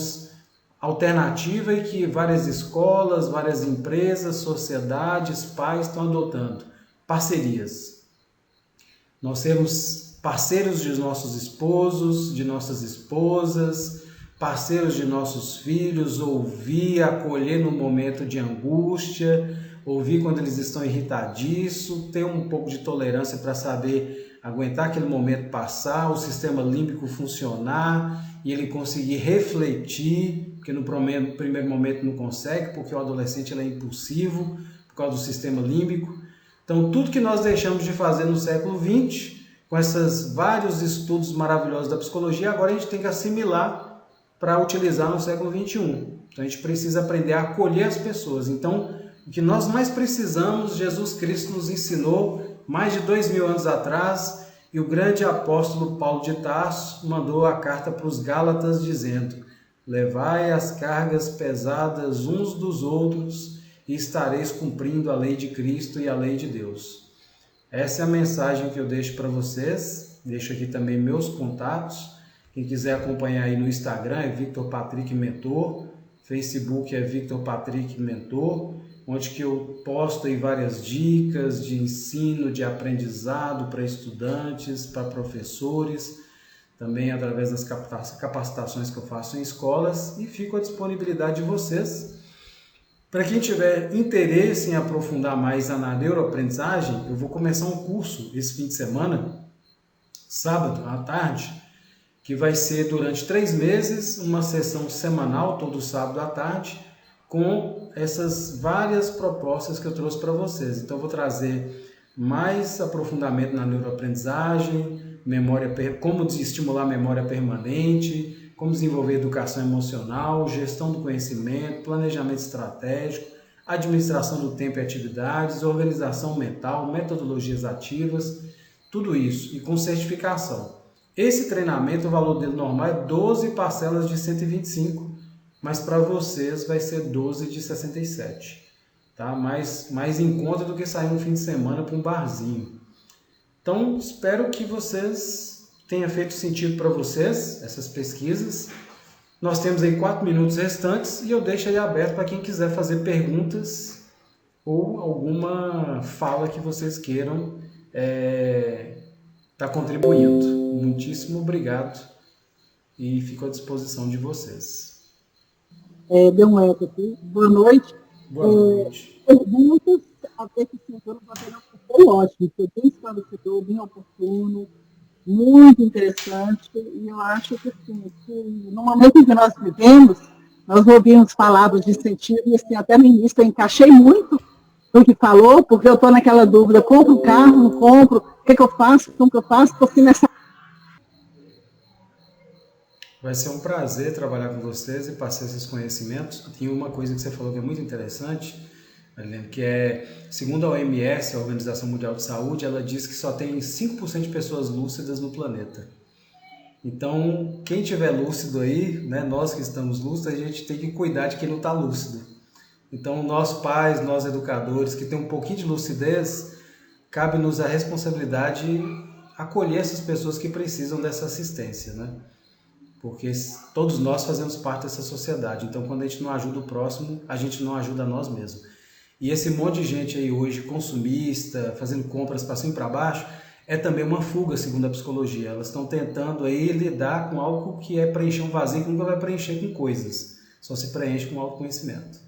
alternativa e que várias escolas, várias empresas, sociedades, pais estão adotando? Parcerias. Nós sermos parceiros de nossos esposos, de nossas esposas, parceiros de nossos filhos, ouvir, acolher no momento de angústia, ouvir quando eles estão irritadiços, ter um pouco de tolerância para saber aguentar aquele momento passar, o sistema límbico funcionar e ele conseguir refletir, porque no primeiro momento não consegue, porque o adolescente ele é impulsivo por causa do sistema límbico. Então, tudo que nós deixamos de fazer no século XX, com esses vários estudos maravilhosos da psicologia, agora a gente tem que assimilar para utilizar no século XXI. Então a gente precisa aprender a acolher as pessoas. Então, o que nós mais precisamos, Jesus Cristo nos ensinou mais de 2000 anos atrás, e o grande apóstolo Paulo de Tarso mandou a carta para os Gálatas dizendo: levai as cargas pesadas uns dos outros e estareis cumprindo a lei de Cristo e a lei de Deus. Essa é a mensagem que eu deixo para vocês. Deixo aqui também meus contatos. Quem quiser acompanhar aí no Instagram é Victor Patrick Mentor, Facebook é Victor Patrick Mentor, onde que eu posto aí várias dicas de ensino, de aprendizado para estudantes, para professores, também através das capacitações que eu faço em escolas, e fico à disponibilidade de vocês. Para quem tiver interesse em aprofundar mais na neuroaprendizagem, eu vou começar um curso esse fim de semana, sábado à tarde, que vai ser durante 3 meses, uma sessão semanal, todo sábado à tarde, com essas várias propostas que eu trouxe para vocês. Então, eu vou trazer mais aprofundamento na neuroaprendizagem, como estimular a memória permanente, como desenvolver educação emocional, gestão do conhecimento, planejamento estratégico, administração do tempo e atividades, organização mental, metodologias ativas, tudo isso, e com certificação. Esse treinamento, o valor dele normal é 12 parcelas de 125, mas para vocês vai ser 12 de 67, tá? Mais em conta do que sair um fim de semana para um barzinho. Então, espero que vocês tenham feito sentido para vocês, essas pesquisas. Nós temos aí 4 minutos restantes e eu deixo aí aberto para quem quiser fazer perguntas ou alguma fala que vocês queiram tá contribuindo. Muitíssimo obrigado e fico à disposição de vocês. Deu um eco aqui. Boa noite. Boa noite. Perguntas, até que o senhor foi ótimo, foi bem esclarecedor, bem oportuno, muito interessante, e eu acho que, assim, que no momento em que nós vivemos, nós ouvimos palavras de incentivo, e assim, até no início eu encaixei muito no que falou, porque eu estou naquela dúvida, compro um carro, não compro, o que eu faço, como que eu faço, porque nessa... Vai ser um prazer trabalhar com vocês e passar esses conhecimentos. Tem uma coisa que você falou que é muito interessante, Marilene, que é, segundo a OMS, a Organização Mundial de Saúde, ela diz que só tem 5% de pessoas lúcidas no planeta. Então, quem tiver lúcido aí, né, nós que estamos lúcidos, a gente tem que cuidar de quem não está lúcido. Então, nós pais, nós educadores, que tem um pouquinho de lucidez, cabe-nos a responsabilidade acolher essas pessoas que precisam dessa assistência, né? Porque todos nós fazemos parte dessa sociedade, então quando a gente não ajuda o próximo, a gente não ajuda a nós mesmos. E esse monte de gente aí hoje consumista, fazendo compras para cima e para baixo, é também uma fuga, segundo a psicologia. Elas estão tentando aí lidar com algo que é preencher um vazio que nunca vai preencher com coisas, só se preenche com autoconhecimento.